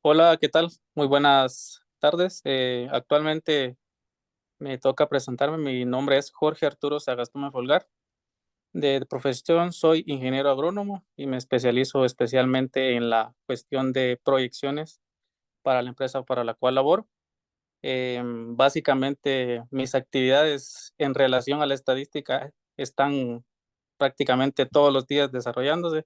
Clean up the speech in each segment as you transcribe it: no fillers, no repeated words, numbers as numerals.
Hola, ¿qué tal? Muy buenas tardes. Actualmente me toca presentarme. Mi nombre es Jorge Arturo Sagastume Folgar. De profesión soy ingeniero agrónomo y me especializo especialmente en la cuestión de proyecciones para la empresa para la cual laboro. Básicamente, mis actividades en relación a la estadística están prácticamente todos los días desarrollándose.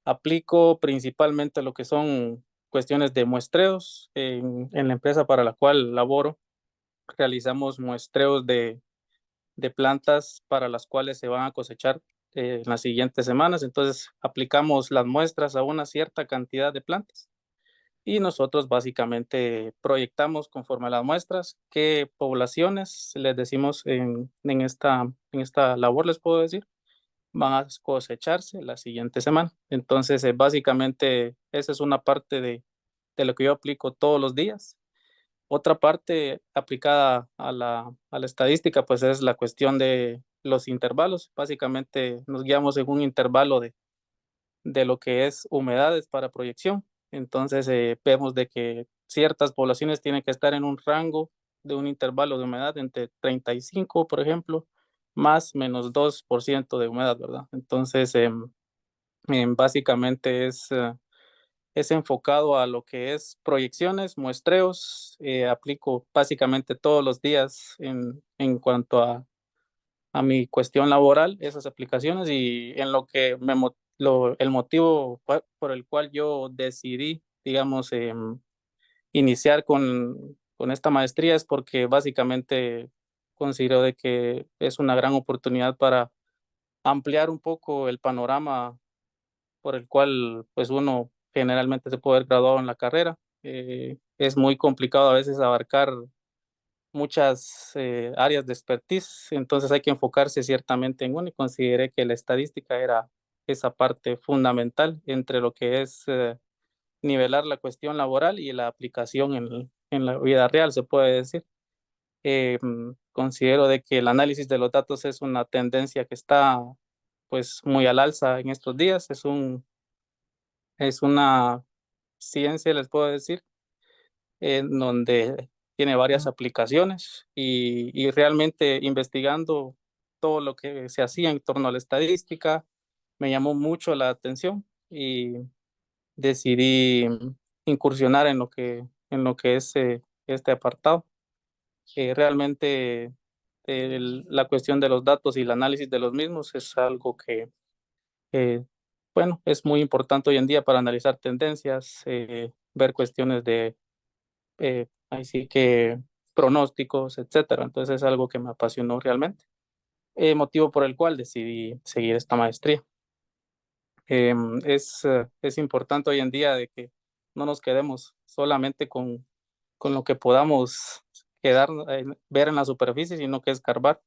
Aplico principalmente lo que son cuestiones de muestreos en la empresa para la cual laboro. Realizamos muestreos de plantas para las cuales se van a cosechar en las siguientes semanas. Entonces, aplicamos las muestras a una cierta cantidad de plantas y nosotros básicamente proyectamos conforme a las muestras qué poblaciones les decimos en esta labor, les puedo decir van a cosecharse la siguiente semana. Entonces, básicamente, esa es una parte de lo que yo aplico todos los días. Otra parte aplicada a la estadística, pues es la cuestión de los intervalos. Básicamente, nos guiamos en un intervalo de lo que es humedades para proyección. Entonces, vemos de que ciertas poblaciones tienen que estar en un rango de un intervalo de humedad entre 35, por ejemplo, más menos 2% de humedad, ¿verdad? Entonces, básicamente es enfocado a lo que es proyecciones, muestreos. Aplico básicamente todos los días en cuanto a mi cuestión laboral, esas aplicaciones y en lo que el motivo por el cual yo decidí, digamos, iniciar con esta maestría es porque básicamente considero de que es una gran oportunidad para ampliar un poco el panorama por el cual pues uno generalmente se puede haber graduado en la carrera. Es muy complicado a veces abarcar muchas áreas de expertise, entonces hay que enfocarse ciertamente en uno y consideré que la estadística era esa parte fundamental entre lo que es nivelar la cuestión laboral y la aplicación en la vida real, se puede decir. Considero de que el análisis de los datos es una tendencia que está pues muy al alza en estos días, es una ciencia, les puedo decir, en donde tiene varias Ah, aplicaciones y realmente investigando todo lo que se hacía en torno a la estadística, me llamó mucho la atención y decidí incursionar en lo que es este apartado. Realmente la cuestión de los datos y el análisis de los mismos es algo que, eh, bueno, es muy importante hoy en día para analizar tendencias, ver cuestiones ahí sí que pronósticos, etcétera. Entonces es algo que me apasionó realmente, motivo por el cual decidí seguir esta maestría. Es importante hoy en día de que no nos quedemos solamente con lo que podamos ver en la superficie, sino que escarbar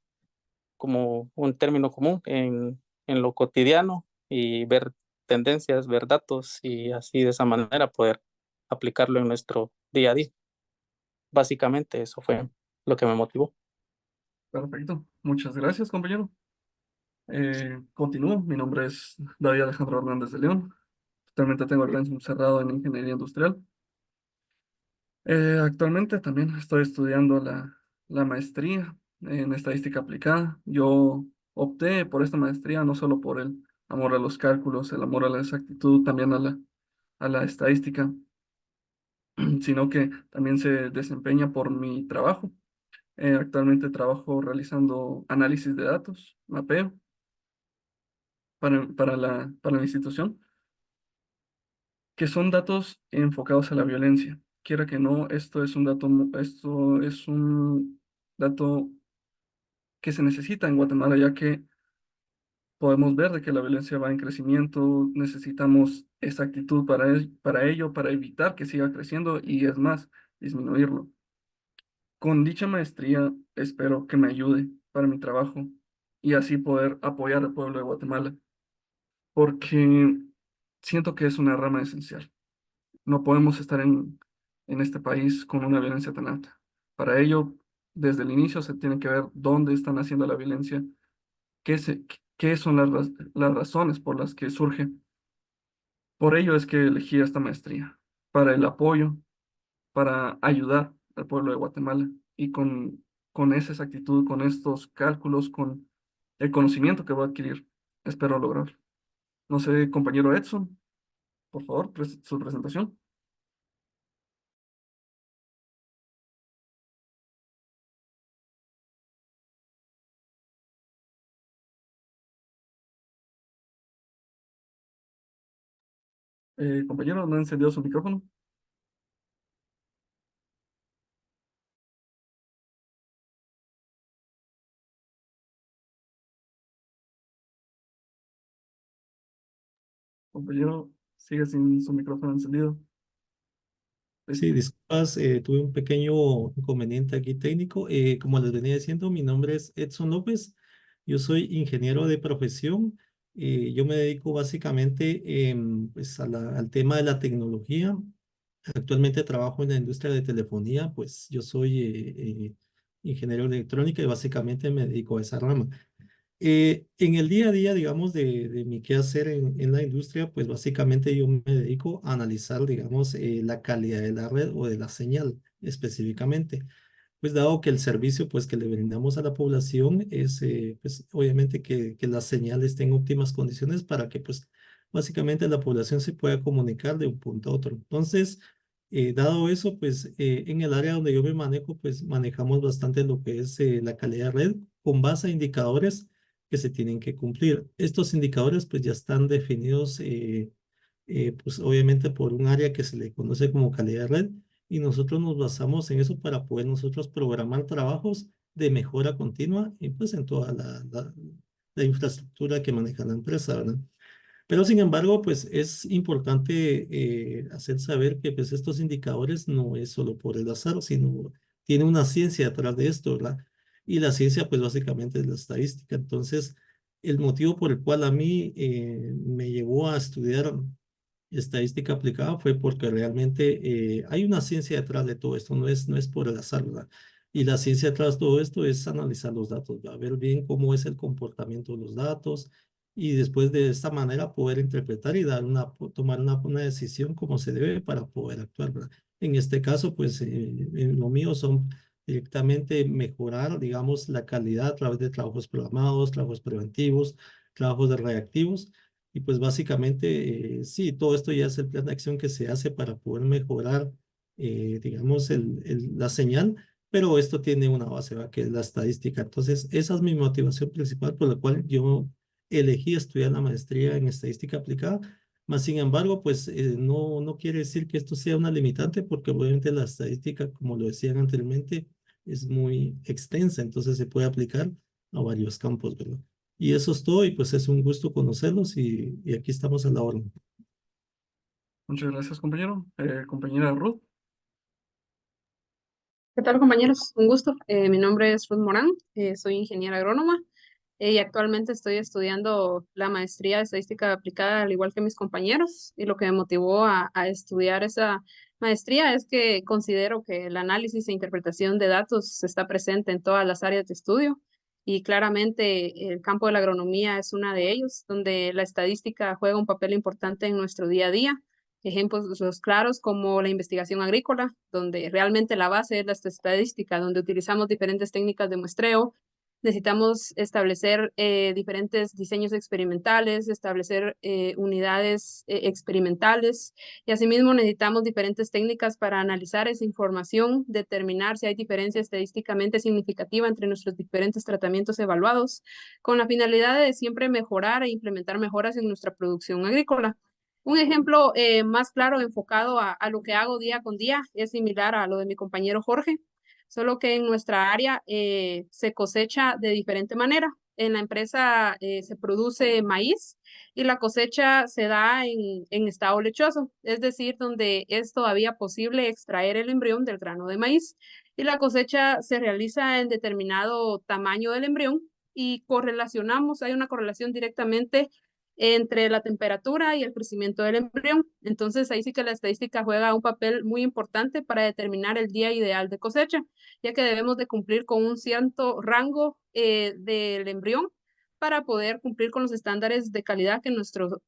como un término común en lo cotidiano y ver tendencias, ver datos y así de esa manera poder aplicarlo en nuestro día a día. Básicamente eso fue lo que me motivó. perfecto. Muchas gracias, compañero. Continúo. Mi nombre es David Alejandro Hernández de León. Actualmente tengo el ranking cerrado en Ingeniería Industrial. Actualmente también estoy estudiando la maestría en Estadística Aplicada. Yo opté por esta maestría no solo por el amor a los cálculos, el amor a la exactitud, también a la estadística, sino que también se desempeña por mi trabajo. Actualmente trabajo realizando análisis de datos, mapeo para la institución, que son datos enfocados a la violencia. Quiera que no, esto es un dato que se necesita en Guatemala, ya que podemos ver de que la violencia va en crecimiento, necesitamos exactitud para ello, para evitar que siga creciendo y es más, disminuirlo. Con dicha maestría espero que me ayude para mi trabajo y así poder apoyar al pueblo de Guatemala, porque siento que es una rama esencial. No podemos estar en este país con una violencia tan alta. Para ello, desde el inicio se tiene que ver dónde están haciendo la violencia, qué son las razones por las que surge. Por ello es que elegí esta maestría. para el apoyo, para ayudar al pueblo de Guatemala. Y con esa exactitud, con estos cálculos, con el conocimiento que voy a adquirir, espero lograrlo. No sé, compañero Edson, por favor, su presentación. Compañero, no ha encendido su micrófono. Compañero, sigue sin su micrófono encendido. Sí, Listo. disculpas, tuve un pequeño inconveniente aquí técnico. Como les venía diciendo, mi nombre es Edson López. Yo soy ingeniero de profesión. Yo me dedico básicamente pues al tema de la tecnología. Actualmente trabajo en la industria de telefonía, pues yo soy ingeniero de electrónica y básicamente me dedico a esa rama. En el día a día, digamos, de mi quehacer en la industria, pues básicamente yo me dedico a analizar, digamos, la calidad de la red o de la señal específicamente. Pues dado que el servicio pues que le brindamos a la población es pues obviamente que la señal esté en óptimas condiciones para que pues básicamente la población se pueda comunicar de un punto a otro. Entonces, dado eso, pues en el área donde yo me manejo, pues manejamos bastante lo que es la calidad de red con base a indicadores que se tienen que cumplir. Estos indicadores pues ya están definidos pues obviamente por un área que se le conoce como calidad de red y nosotros nos basamos en eso para poder nosotros programar trabajos de mejora continua y pues en toda la infraestructura que maneja la empresa, ¿verdad? Pero sin embargo, pues es importante hacer saber que pues estos indicadores no es solo por el azar, sino tiene una ciencia detrás de esto, ¿verdad? Y la ciencia pues básicamente es la estadística. Entonces, el motivo por el cual a mí me llevó a estudiar estadística aplicada fue porque realmente hay una ciencia detrás de todo esto, no es por el azar, ¿verdad? Y la ciencia detrás de todo esto es analizar los datos, ¿verdad? Ver bien cómo es el comportamiento de los datos y después de esta manera poder interpretar y tomar una decisión como se debe para poder actuar, ¿verdad? En este caso, pues en lo mío son directamente mejorar, digamos, la calidad a través de trabajos programados, trabajos preventivos, trabajos de reactivos y pues básicamente, sí, todo esto ya es el plan de acción que se hace para poder mejorar, digamos, la señal, pero esto tiene una base, ¿va? Que es la estadística. Entonces, esa es mi motivación principal por la cual yo elegí estudiar la maestría en estadística aplicada. Más sin embargo, pues no quiere decir que esto sea una limitante, porque obviamente la estadística, como lo decían anteriormente, es muy extensa, entonces se puede aplicar a varios campos, ¿verdad? Y eso es todo y pues es un gusto conocerlos y aquí estamos a la orden. Muchas gracias, compañero. Compañera Ruth. ¿Qué tal, compañeros? Un gusto. Mi nombre es Ruth Morán, soy ingeniera agrónoma y actualmente estoy estudiando la maestría de estadística aplicada al igual que mis compañeros. Y lo que me motivó a estudiar esa maestría es que considero que el análisis e interpretación de datos está presente en todas las áreas de estudio y claramente el campo de la agronomía es una de ellos, donde la estadística juega un papel importante en nuestro día a día. Ejemplos los claros como la investigación agrícola, donde realmente la base es la estadística, donde utilizamos diferentes técnicas de muestreo. Necesitamos establecer diferentes diseños experimentales, establecer unidades experimentales y asimismo necesitamos diferentes técnicas para analizar esa información, determinar si hay diferencia estadísticamente significativa entre nuestros diferentes tratamientos evaluados, con la finalidad de siempre mejorar e implementar mejoras en nuestra producción agrícola. Un ejemplo más claro enfocado a lo que hago día con día es similar a lo de mi compañero Jorge, solo que en nuestra área se cosecha de diferente manera. En la empresa se produce maíz y la cosecha se da en estado lechoso, es decir, donde es todavía posible extraer el embrión del grano de maíz. Y la cosecha se realiza en determinado tamaño del embrión y correlacionamos, hay una correlación directamente entre la temperatura y el crecimiento del embrión. Entonces, ahí sí que la estadística juega un papel muy importante para determinar el día ideal de cosecha, ya que debemos de cumplir con un cierto rango del embrión para poder cumplir con los estándares de calidad que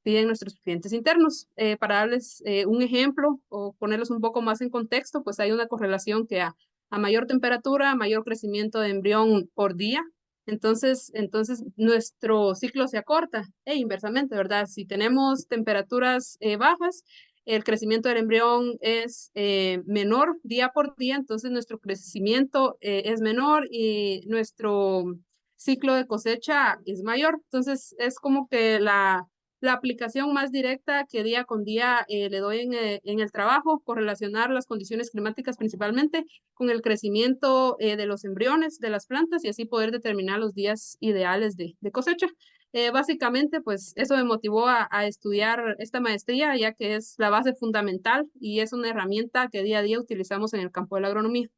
piden nuestros clientes internos. Para darles un ejemplo o ponerlos un poco más en contexto, pues hay una correlación que a mayor temperatura, mayor crecimiento de embrión por día. Entonces nuestro ciclo se acorta e inversamente, ¿verdad? Si tenemos temperaturas bajas, el crecimiento del embrión es menor día por día, entonces nuestro crecimiento es menor y nuestro ciclo de cosecha es mayor. Entonces es como que la aplicación más directa que día con día le doy en el trabajo, correlacionar las condiciones climáticas principalmente con el crecimiento de los embriones de las plantas y así poder determinar los días ideales de cosecha. Básicamente, pues eso me motivó a estudiar esta maestría, ya que es la base fundamental y es una herramienta que día a día utilizamos en el campo de la agronomía.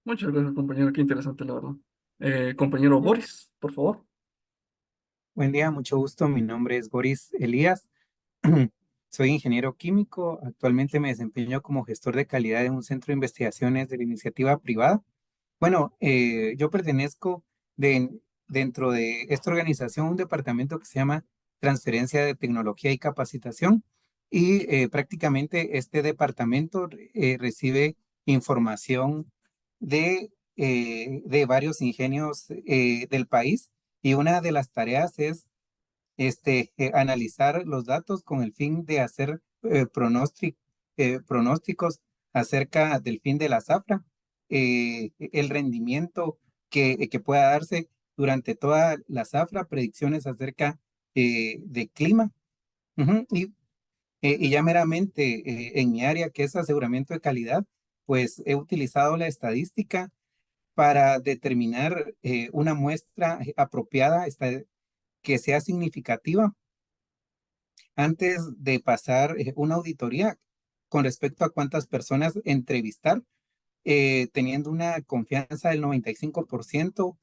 Muchas gracias, compañero. Qué interesante, la verdad. Compañero Boris, por favor. Buen día, mucho gusto. Mi nombre es Boris Elías. Soy ingeniero químico. Actualmente me desempeño como gestor de calidad en un centro de investigaciones de la iniciativa privada. Bueno, yo pertenezco dentro de esta organización a un departamento que se llama Transferencia de Tecnología y Capacitación. Y prácticamente este departamento recibe información de varios ingenios del país. Y una de las tareas es analizar los datos con el fin de hacer pronósticos acerca del fin de la zafra, el rendimiento que pueda darse durante toda la zafra, predicciones acerca de clima. Ujú. Y ya meramente en mi área, que es aseguramiento de calidad, pues he utilizado la estadística para determinar una muestra apropiada, que sea significativa antes de pasar una auditoría con respecto a cuántas personas entrevistar, teniendo una confianza del 95%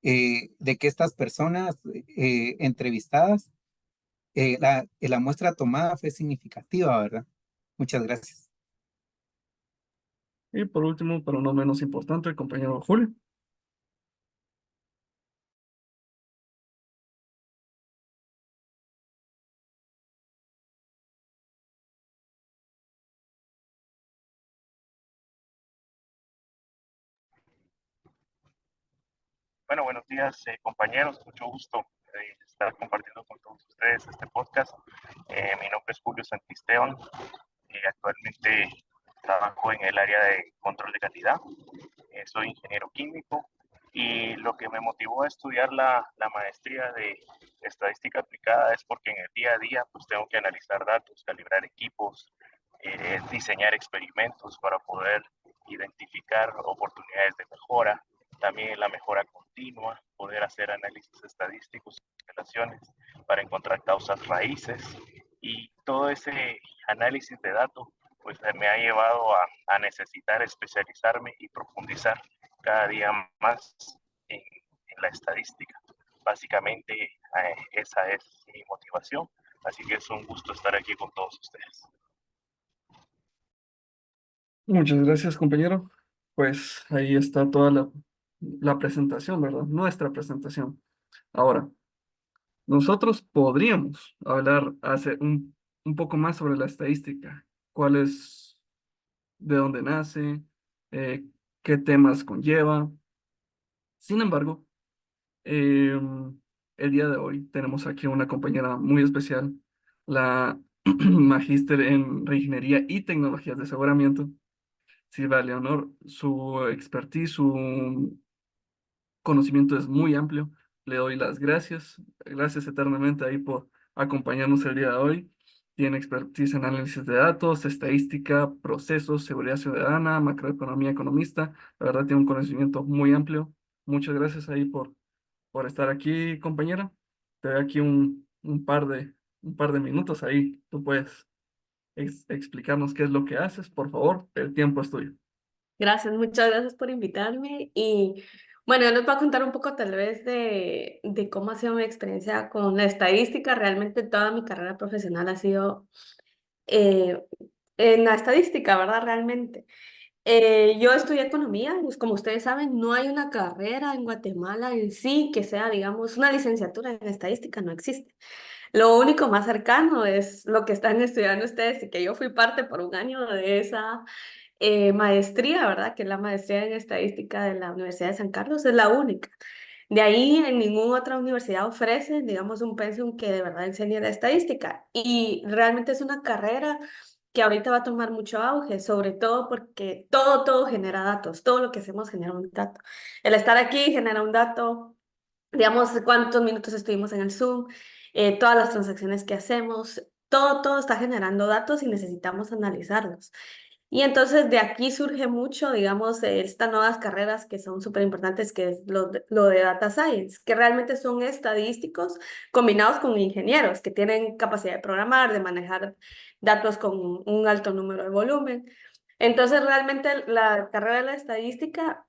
de que estas personas entrevistadas, la muestra tomada fue significativa, ¿verdad? Muchas gracias. Y por último, pero no menos importante, el compañero Julio. Bueno, buenos días, compañeros. Mucho gusto estar compartiendo con todos ustedes este podcast. Mi nombre es Julio Santisteban. Actualmente trabajo en el área de control de calidad. Soy ingeniero químico y lo que me motivó a estudiar la maestría de estadística aplicada es porque en el día a día pues tengo que analizar datos, calibrar equipos, diseñar experimentos para poder identificar oportunidades de mejora, también la mejora continua, poder hacer análisis estadísticos y relaciones para encontrar causas raíces y todo ese análisis de datos pues me ha llevado a necesitar especializarme y profundizar cada día más en la estadística. Básicamente esa es mi motivación, así que es un gusto estar aquí con todos ustedes. Muchas gracias, compañero. Pues ahí está toda la presentación, ¿verdad? Nuestra presentación. Ahora, nosotros podríamos hablar un poco más sobre la estadística. ¿Cuál es, de dónde nace, eh, qué temas conlleva? Sin embargo, el día de hoy tenemos aquí una compañera muy especial, la magíster en Reingeniería y Tecnologías de Aseguramiento, Silvia Leonor. Su expertise, su conocimiento es muy amplio. Le doy las gracias, gracias eternamente ahí por acompañarnos el día de hoy. Tiene expertise en análisis de datos, estadística, procesos, seguridad ciudadana, macroeconomía economista. La verdad tiene un conocimiento muy amplio. Muchas gracias ahí por estar aquí, compañera. Te doy aquí un par de minutos ahí. Tú puedes explicarnos qué es lo que haces, por favor. El tiempo es tuyo. Gracias, muchas gracias por invitarme. Y bueno, yo les voy a contar un poco tal vez de cómo ha sido mi experiencia con la estadística. Realmente toda mi carrera profesional ha sido eh, en la estadística, ¿verdad? Realmente. Yo estudié economía, pues como ustedes saben, no hay una carrera en Guatemala en sí que sea, digamos, una licenciatura en estadística, no existe. Lo único más cercano es lo que están estudiando ustedes y que yo fui parte por un año de esa maestría, ¿verdad? Que es la maestría en estadística de la Universidad de San Carlos, es la única. De ahí en ninguna otra universidad ofrecen, digamos, un pensum que de verdad enseñe la estadística. Y realmente es una carrera que ahorita va a tomar mucho auge, sobre todo porque todo genera datos, todo lo que hacemos genera un dato. El estar aquí genera un dato, digamos, cuántos minutos estuvimos en el Zoom, todas las transacciones que hacemos, todo está generando datos y necesitamos analizarlos. Y entonces de aquí surge mucho, digamos, estas nuevas carreras que son súper importantes, que es lo de Data Science, que realmente son estadísticos combinados con ingenieros que tienen capacidad de programar, de manejar datos con un alto número de volumen. Entonces realmente la carrera de la estadística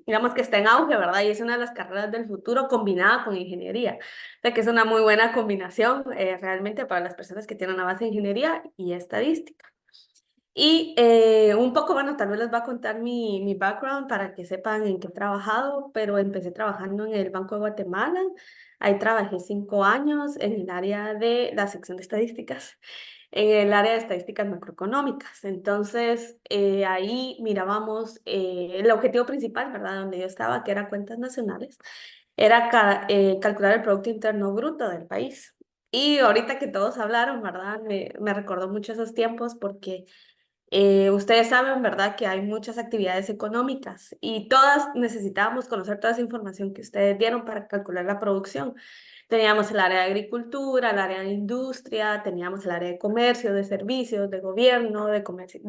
digamos que está en auge, ¿verdad? Y es una de las carreras del futuro combinada con ingeniería. O sea que es una muy buena combinación realmente para las personas que tienen una base de ingeniería y estadística. Y un poco, bueno, tal vez les va a contar mi background para que sepan en qué he trabajado, pero empecé trabajando en el Banco de Guatemala. Ahí trabajé 5 años en el área de la sección de estadísticas, en el área de estadísticas macroeconómicas. Entonces, ahí mirábamos el objetivo principal, ¿verdad? Donde yo estaba, que era cuentas nacionales, era calcular el Producto Interno Bruto del país. Y ahorita que todos hablaron, ¿verdad? Me recordó mucho esos tiempos porque ustedes saben, ¿verdad?, que hay muchas actividades económicas y todas necesitábamos conocer toda esa información que ustedes dieron para calcular la producción. Teníamos el área de agricultura, el área de industria, teníamos el área de comercio, de servicios, de gobierno, de comercio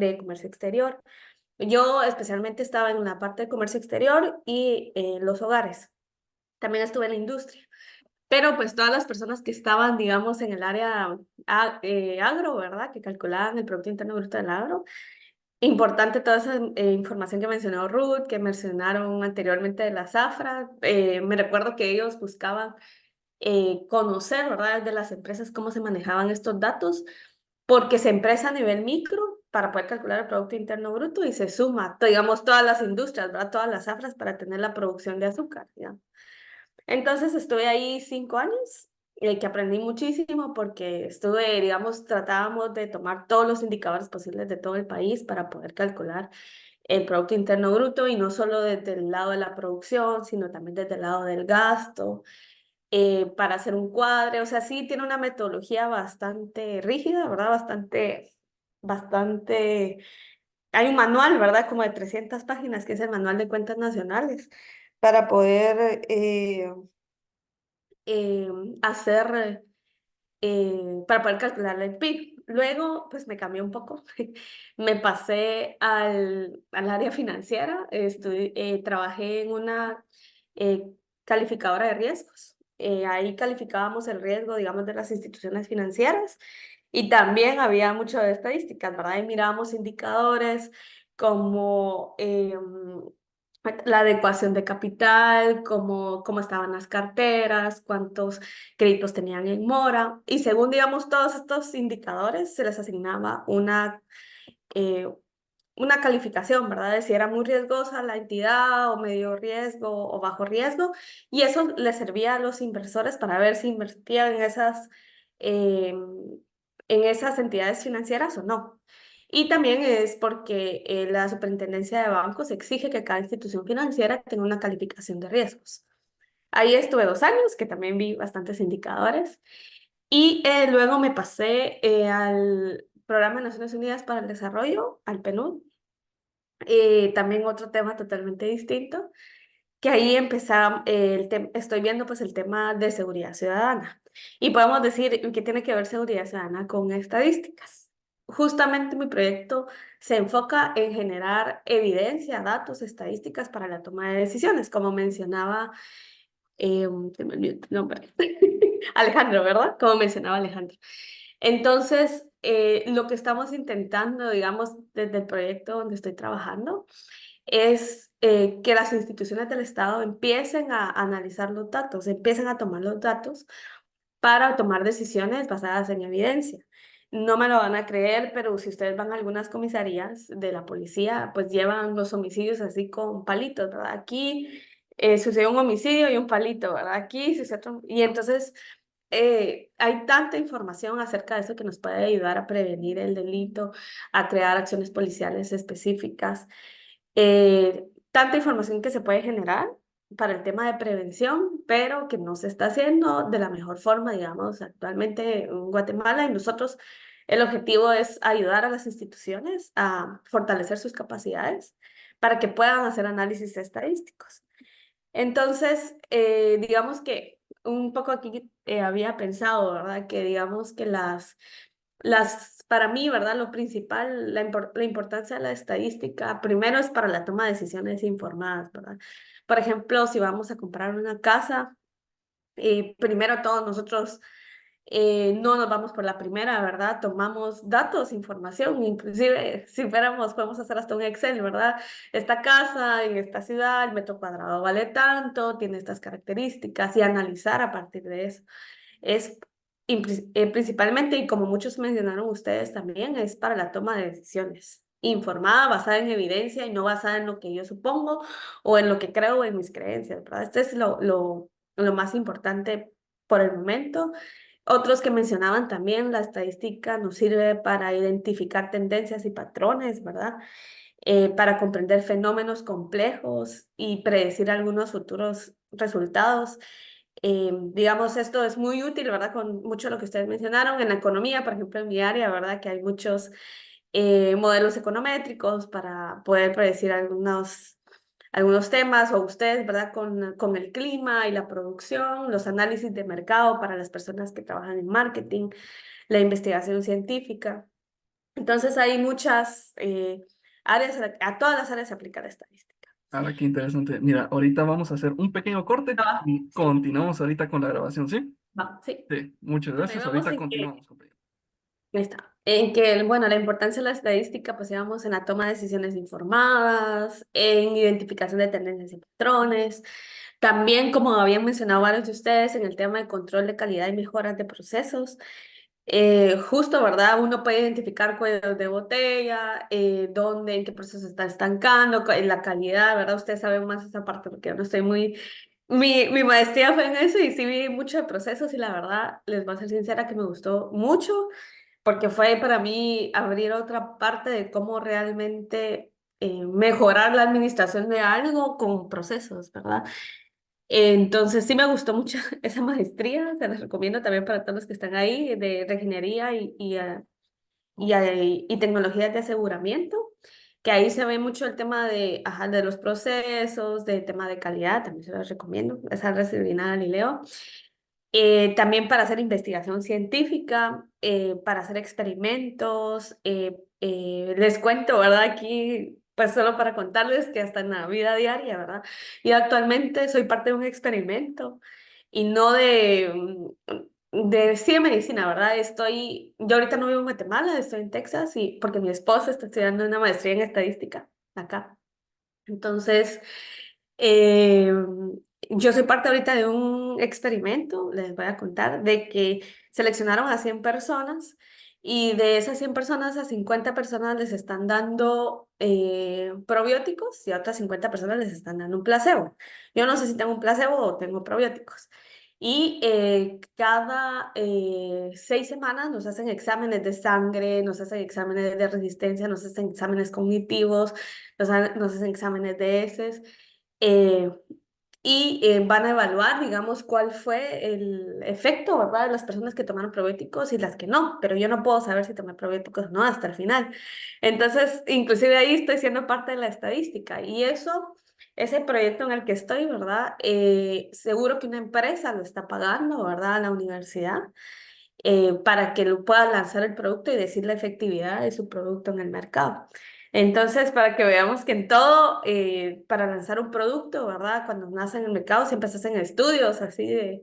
exterior. Yo especialmente estaba en la parte de comercio exterior y los hogares. También estuve en la industria. Pero pues todas las personas que estaban, digamos, en el área agro, ¿verdad? Que calculaban el Producto Interno Bruto del agro. Importante toda esa información que mencionó Ruth, que mencionaron anteriormente de la zafra. Me recuerdo que ellos buscaban conocer, ¿verdad?, de las empresas cómo se manejaban estos datos, porque se empresa a nivel micro para poder calcular el Producto Interno Bruto y se suma, digamos, todas las industrias, ¿verdad?, todas las zafras para tener la producción de azúcar, ¿ya? Entonces estuve ahí 5 años, que aprendí muchísimo porque estuve, digamos, tratábamos de tomar todos los indicadores posibles de todo el país para poder calcular el Producto Interno Bruto y no solo desde el lado de la producción, sino también desde el lado del gasto, para hacer un cuadre. O sea, sí tiene una metodología bastante rígida, ¿verdad? Bastante. Hay un manual, ¿verdad? Como de 300 páginas, que es el Manual de Cuentas Nacionales, para poder eh, hacer, para poder calcular el PIB. Luego, pues me cambié un poco, me pasé al área financiera, trabajé en una eh, calificadora de riesgos. Ahí calificábamos el riesgo, digamos, de las instituciones financieras y también había mucho de estadísticas, ¿verdad? Y mirábamos indicadores como la adecuación de capital, cómo estaban las carteras, cuántos créditos tenían en mora. Y según, digamos, todos estos indicadores, se les asignaba eh, una calificación, ¿verdad? De si era muy riesgosa la entidad o medio riesgo o bajo riesgo. Y eso les servía a los inversores para ver si invertían eh, en esas entidades financieras o no. Y también es porque la Superintendencia de Bancos exige que cada institución financiera tenga una calificación de riesgos. Ahí estuve 2 años, que también vi bastantes indicadores. Y luego me pasé al Programa de Naciones Unidas para el Desarrollo, al PNUD. También otro tema totalmente distinto, que ahí estoy viendo pues el tema de seguridad ciudadana. Y podemos decir que tiene que ver seguridad ciudadana con estadísticas. Justamente mi proyecto se enfoca en generar evidencia, datos, estadísticas para la toma de decisiones, como mencionaba, se me olvidó el nombre, Alejandro, ¿verdad? Como mencionaba Alejandro. Entonces, lo que estamos intentando, digamos, desde el proyecto donde estoy trabajando, es que las instituciones del Estado empiecen a analizar los datos, empiecen a tomar los datos para tomar decisiones basadas en evidencia. no me lo van a creer, pero si ustedes van a algunas comisarías de la policía, pues llevan los homicidios así con palitos, ¿verdad? Aquí sucedió un homicidio y un palito, ¿verdad? Aquí sucedió otro... Y entonces hay tanta información acerca de eso que nos puede ayudar a prevenir el delito, a crear acciones policiales específicas. Tanta información que se puede generar para el tema de prevención, pero que no se está haciendo de la mejor forma, digamos, actualmente en Guatemala. Y nosotros, el objetivo es ayudar a las instituciones a fortalecer sus capacidades para que puedan hacer análisis estadísticos. Entonces, digamos que un poco aquí había pensado, ¿verdad? Que digamos que para mí, ¿verdad? Lo principal, la importancia de la estadística, primero es para la toma de decisiones informadas, ¿verdad? Por ejemplo, si vamos a comprar una casa, primero todos nosotros no nos vamos por la primera, ¿verdad? Tomamos datos, información, inclusive si fuéramos, podemos hacer hasta un Excel, ¿verdad? Esta casa en esta ciudad, el metro cuadrado vale tanto, tiene estas características y analizar a partir de eso. Es principalmente, y como muchos mencionaron ustedes también, es para la toma de decisiones. Informada, basada en evidencia y no basada en lo que yo supongo o en lo que creo o en mis creencias, ¿verdad? Este es lo más importante por el momento. Otros que mencionaban también, la estadística nos sirve para identificar tendencias y patrones, ¿verdad? Para comprender fenómenos complejos y predecir algunos futuros resultados. Digamos, esto es muy útil, ¿verdad? Con mucho de lo que ustedes mencionaron en la economía, por ejemplo, en mi área, ¿verdad? Que hay muchos modelos econométricos para poder predecir algunos temas, o ustedes, ¿verdad? Con el clima y la producción, los análisis de mercado para las personas que trabajan en marketing, la investigación científica. Entonces hay muchas áreas, a todas las áreas se aplica la estadística. Ahora, qué interesante. Mira, ahorita vamos a hacer un pequeño corte Ah, y sí, continuamos ahorita con la grabación, ¿sí? sí. Sí, muchas Bueno, y gracias. vamos Ahorita en que continuamos, compañero. ahí está. En que, bueno, la importancia de la estadística, pues digamos, en la toma de decisiones informadas, en identificación de tendencias y patrones. También, como habían mencionado varios de ustedes, en el tema de control de calidad y mejoras de procesos. Justo, ¿verdad? Uno puede identificar cuellos de botella, dónde, en qué proceso se está estancando, en la calidad, ¿verdad? Ustedes saben más esa parte porque yo no estoy muy... Mi maestría fue en eso y sí vi mucho de procesos y la verdad, les voy a ser sincera que me gustó mucho porque fue para mí abrir otra parte de cómo realmente mejorar la administración de algo con procesos, ¿verdad? Entonces sí me gustó mucho esa maestría, se las recomiendo también para todos los que están ahí de ingeniería y tecnologías de aseguramiento, que ahí se ve mucho el tema de, ajá, de los procesos, del tema de calidad, también se los recomiendo, esa disciplina Galileo. También para hacer investigación científica, para hacer experimentos. Les cuento, ¿verdad? Aquí, pues solo para contarles que hasta en la vida diaria, ¿verdad? Yo actualmente soy parte de un experimento y no sí de medicina, ¿verdad? Yo ahorita no vivo en Guatemala, estoy en Texas y porque mi esposo está estudiando una maestría en estadística acá. Entonces, eh, yo soy parte ahorita de un experimento, les voy a contar, de que seleccionaron a 100 personas y de esas 100 personas, a 50 personas les están dando probióticos y a otras 50 personas les están dando un placebo. Yo no sé si tengo un placebo o tengo probióticos. Y cada 6 semanas nos hacen exámenes de sangre, nos hacen exámenes de resistencia, nos hacen exámenes cognitivos, nos hacen exámenes de heces. eh, Van a evaluar, digamos, cuál fue el efecto, ¿verdad? De las personas que tomaron probióticos y las que no, pero yo no puedo saber si tomé probióticos o no hasta el final. Entonces, inclusive ahí estoy siendo parte de la estadística y eso, ese proyecto en el que estoy, ¿verdad? Seguro que una empresa lo está pagando, ¿verdad? A la universidad. Para que lo pueda lanzar el producto y decir la efectividad de su producto en el mercado. Entonces, para que veamos que en todo, para lanzar un producto, ¿verdad? Cuando nace en el mercado siempre se hacen estudios así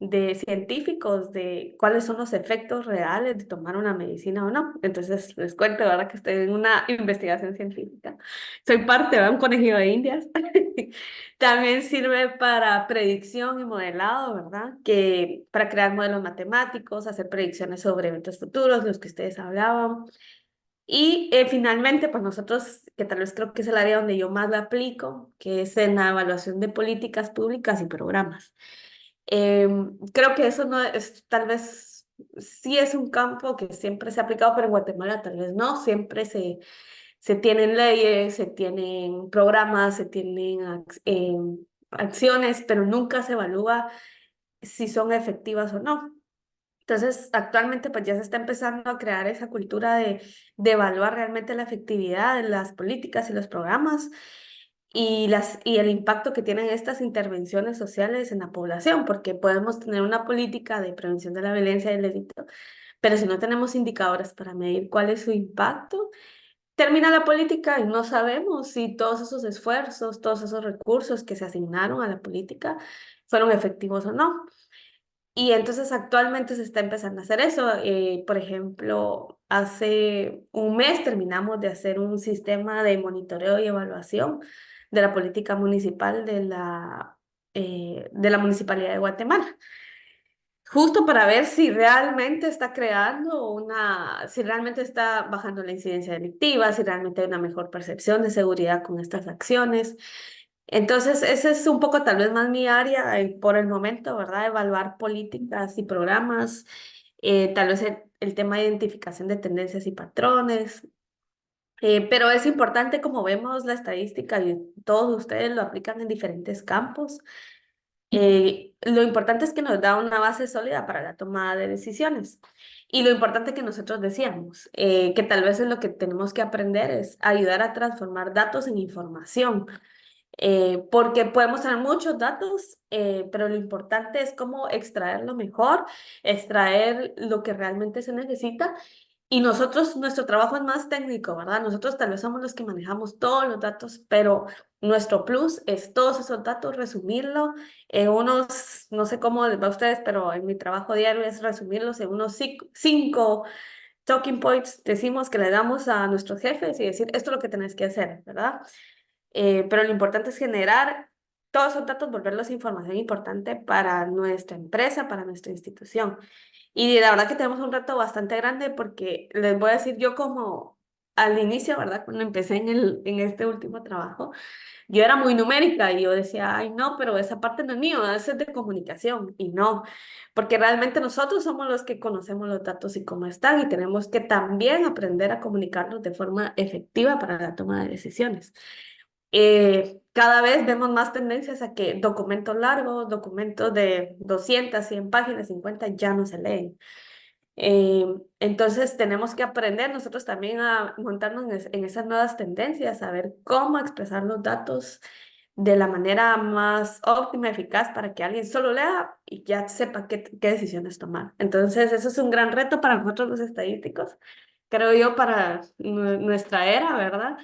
de científicos de cuáles son los efectos reales de tomar una medicina o no. Entonces, les cuento, ¿verdad? Que estoy en una investigación científica. Soy parte de un conejillo de Indias. También sirve para predicción y modelado, ¿verdad? Que para crear modelos matemáticos, hacer predicciones sobre eventos futuros, los que ustedes hablaban. Y finalmente, pues nosotros, que tal vez creo que es el área donde yo más la aplico, que es en la evaluación de políticas públicas y programas. Creo que eso no es, tal vez sí es un campo que siempre se ha aplicado, pero en Guatemala tal vez no, siempre se tienen leyes, se tienen programas, se tienen acciones, pero nunca se evalúa si son efectivas o no. Entonces, actualmente pues ya se está empezando a crear esa cultura de evaluar realmente la efectividad de las políticas y los programas y el impacto que tienen estas intervenciones sociales en la población, porque podemos tener una política de prevención de la violencia y el delito, pero si no tenemos indicadores para medir cuál es su impacto, termina la política y no sabemos si todos esos esfuerzos, todos esos recursos que se asignaron a la política fueron efectivos o no. Y entonces actualmente se está empezando a hacer eso. Por ejemplo, hace un mes terminamos de hacer un sistema de monitoreo y evaluación de la política municipal de la Municipalidad de Guatemala. Justo para ver si realmente está si realmente está bajando la incidencia delictiva, si realmente hay una mejor percepción de seguridad con estas acciones. Entonces, ese es un poco tal vez más mi área por el momento, ¿verdad? Evaluar políticas y programas, tal vez el tema de identificación de tendencias y patrones. Pero es importante, como vemos, la estadística y todos ustedes lo aplican en diferentes campos. Lo importante es que nos da una base sólida para la toma de decisiones. Y lo importante que nosotros decíamos, que tal vez es lo que tenemos que aprender, es ayudar a transformar datos en información. Porque podemos tener muchos datos, pero lo importante es cómo extraer lo mejor, extraer lo que realmente se necesita. Y nosotros, nuestro trabajo es más técnico, ¿verdad? Nosotros tal vez somos los que manejamos todos los datos, pero nuestro plus es todos esos datos, resumirlo en unos, no sé cómo les va a ustedes, pero en mi trabajo diario es resumirlos en unos cinco talking points, decimos que le damos a nuestros jefes y decir, esto es lo que tenés que hacer, ¿verdad? Pero lo importante es generar todos esos datos, volverlos información importante para nuestra empresa, para nuestra institución. Y la verdad que tenemos un reto bastante grande porque les voy a decir yo como al inicio, ¿verdad? Cuando empecé en este último trabajo, yo era muy numérica y yo decía, ay no, pero esa parte no es mío, eso es de comunicación. Y no, porque realmente nosotros somos los que conocemos los datos y cómo están y tenemos que también aprender a comunicarlos de forma efectiva para la toma de decisiones. Cada vez vemos más tendencias a que documentos largos, documentos de 200, 100 páginas, 50 ya no se leen. Entonces tenemos que aprender nosotros también a montarnos en esas nuevas tendencias, a ver cómo expresar los datos de la manera más óptima, eficaz, para que alguien solo lea y ya sepa qué decisiones tomar. Entonces eso es un gran reto para nosotros los estadísticos, creo yo, para nuestra era, ¿verdad?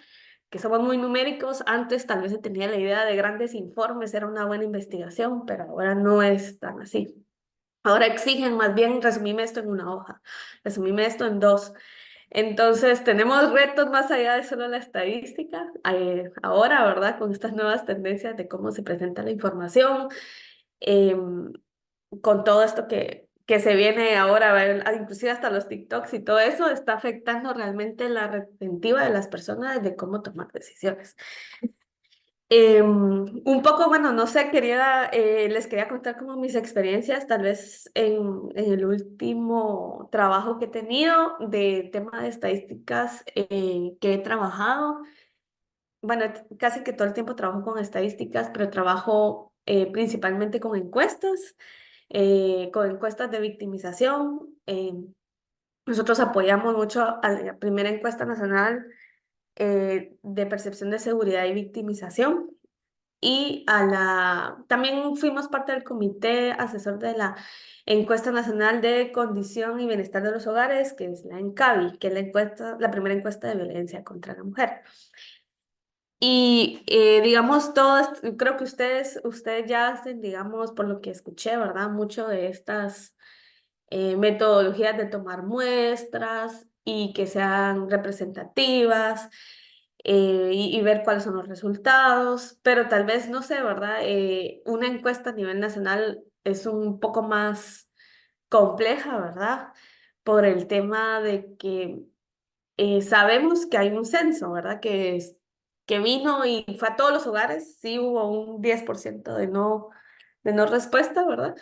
Que somos muy numéricos. Antes tal vez se tenía la idea de grandes informes, era una buena investigación, pero ahora no es tan así. Ahora exigen más bien resumime esto en una hoja, resumime esto en dos. Entonces tenemos retos más allá de solo la estadística, ahora, ¿verdad? Con estas nuevas tendencias de cómo se presenta la información, em, con todo esto que se viene ahora, inclusive hasta los TikToks y todo eso, está afectando realmente la retentiva de las personas de cómo tomar decisiones. Un poco, bueno, no sé, les quería contar como mis experiencias, tal vez en el último trabajo que he tenido de tema de estadísticas que he trabajado. Bueno, casi que todo el tiempo trabajo con estadísticas, pero trabajo principalmente con encuestas de victimización. Nosotros apoyamos mucho a la primera encuesta nacional de percepción de seguridad y victimización. Y también fuimos parte del comité asesor de la encuesta nacional de condición y bienestar de los hogares, que es la ENCABI, que es la primera encuesta de violencia contra la mujer. Y digamos, todos, creo que ustedes ya hacen, digamos, por lo que escuché, ¿verdad? Mucho de estas metodologías de tomar muestras y que sean representativas y ver cuáles son los resultados, pero tal vez, no sé, ¿verdad? Una encuesta a nivel nacional es un poco más compleja, ¿verdad? Por el tema de que sabemos que hay un censo, ¿verdad? Que vino y fue a todos los hogares, sí hubo un 10% de no respuesta, ¿verdad?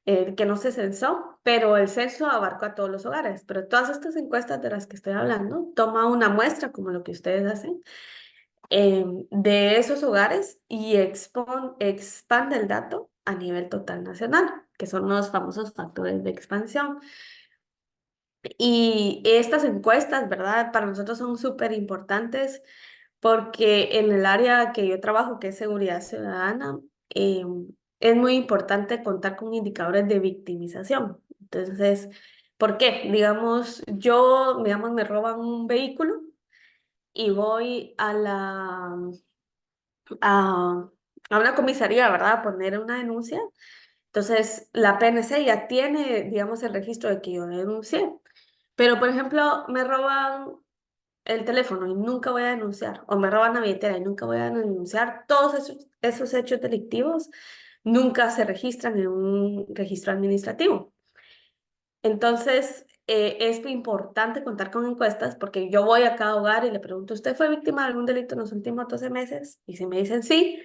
Que no se censó, pero el censo abarcó a todos los hogares. Pero todas estas encuestas de las que estoy hablando, toma una muestra, como lo que ustedes hacen, de esos hogares y expande el dato a nivel total nacional, que son los famosos factores de expansión. Y estas encuestas, ¿verdad? Para nosotros son súper importantes porque en el área que yo trabajo, que es seguridad ciudadana, es muy importante contar con indicadores de victimización. Entonces, ¿por qué? Digamos, digamos, me roban un vehículo y voy a, a una comisaría, ¿verdad? A poner una denuncia. Entonces, la PNC ya tiene, digamos, el registro de que yo denuncié. Pero, por ejemplo, me roban el teléfono y nunca voy a denunciar, o me roban la billetera y nunca voy a denunciar, todos esos hechos delictivos nunca se registran en un registro administrativo. Entonces, es importante contar con encuestas porque yo voy a cada hogar y le pregunto, ¿usted fue víctima de algún delito en los últimos 12 meses? Y si me dicen sí,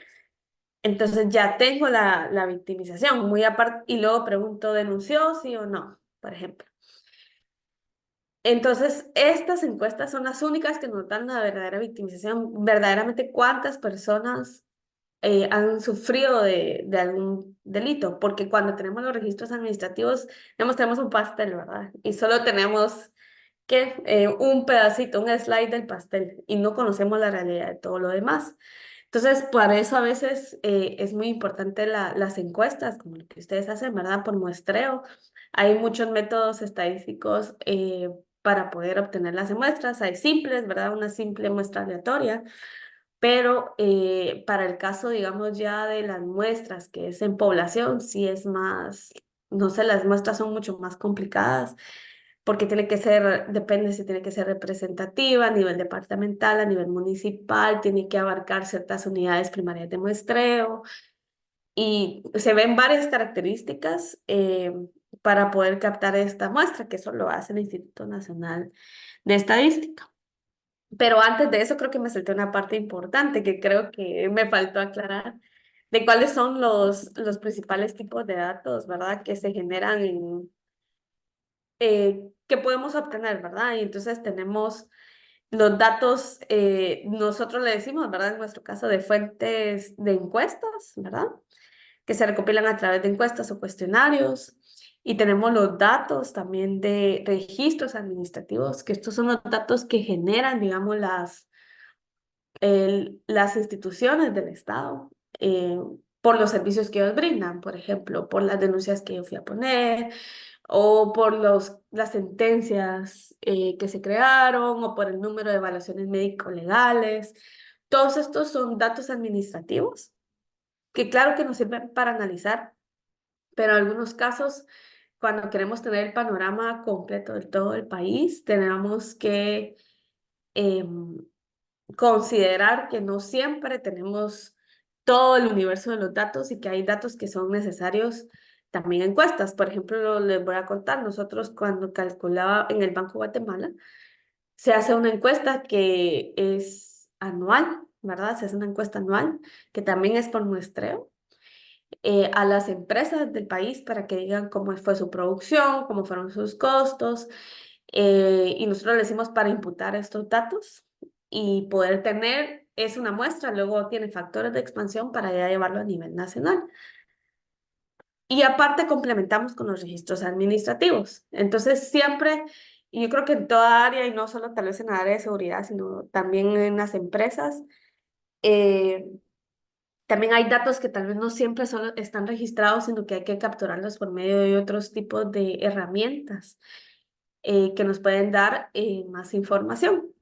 entonces ya tengo la victimización, muy aparte, y luego pregunto, ¿denunció sí o no? Por ejemplo. Entonces, estas encuestas son las únicas que nos dan la verdadera victimización, verdaderamente cuántas personas han sufrido de algún delito, porque cuando tenemos los registros administrativos, tenemos un pastel, ¿verdad? Y solo tenemos un pedacito, un slide del pastel, y no conocemos la realidad de todo lo demás. Entonces, para eso a veces es muy importante las encuestas, como lo que ustedes hacen, ¿verdad? Por muestreo. Hay muchos métodos estadísticos para poder obtener las muestras. Hay simples, ¿verdad? Una simple muestra aleatoria. Pero para el caso, digamos, ya de las muestras, que es en población, sí es más, no sé, las muestras son mucho más complicadas porque tiene que ser, depende si tiene que ser representativa a nivel departamental, a nivel municipal, tiene que abarcar ciertas unidades primarias de muestreo y se ven varias características para poder captar esta muestra, que eso lo hace el Instituto Nacional de Estadística. Pero antes de eso creo que me salté una parte importante que creo que me faltó aclarar de cuáles son los principales tipos de datos, ¿verdad? Que se generan que podemos obtener, ¿verdad? Y entonces tenemos los datos, nosotros le decimos, ¿verdad? En nuestro caso de fuentes de encuestas, ¿verdad? Que se recopilan a través de encuestas o cuestionarios. Y tenemos los datos también de registros administrativos, que estos son los datos que generan, digamos, las instituciones del Estado por los servicios que ellos brindan, por ejemplo, por las denuncias que yo fui a poner, o por las sentencias que se crearon, o por el número de evaluaciones médico-legales. Todos estos son datos administrativos que claro que nos sirven para analizar, pero en algunos casos, cuando queremos tener el panorama completo de todo el país, tenemos que considerar que no siempre tenemos todo el universo de los datos y que hay datos que son necesarios también encuestas. Por ejemplo, les voy a contar, nosotros cuando calculaba en el Banco Guatemala, se hace una encuesta que es anual, ¿verdad? Se hace una encuesta anual que también es por muestreo a las empresas del país para que digan cómo fue su producción, cómo fueron sus costos, y nosotros le decimos para imputar estos datos y poder tener, es una muestra, luego tiene factores de expansión para ya llevarlo a nivel nacional. Y aparte complementamos con los registros administrativos. Entonces siempre, y yo creo que en toda área, y no solo tal vez en la área de seguridad, sino también en las empresas, eh, también hay datos que tal vez no siempre solo están registrados, sino que hay que capturarlos por medio de otros tipos de herramientas que nos pueden dar más información.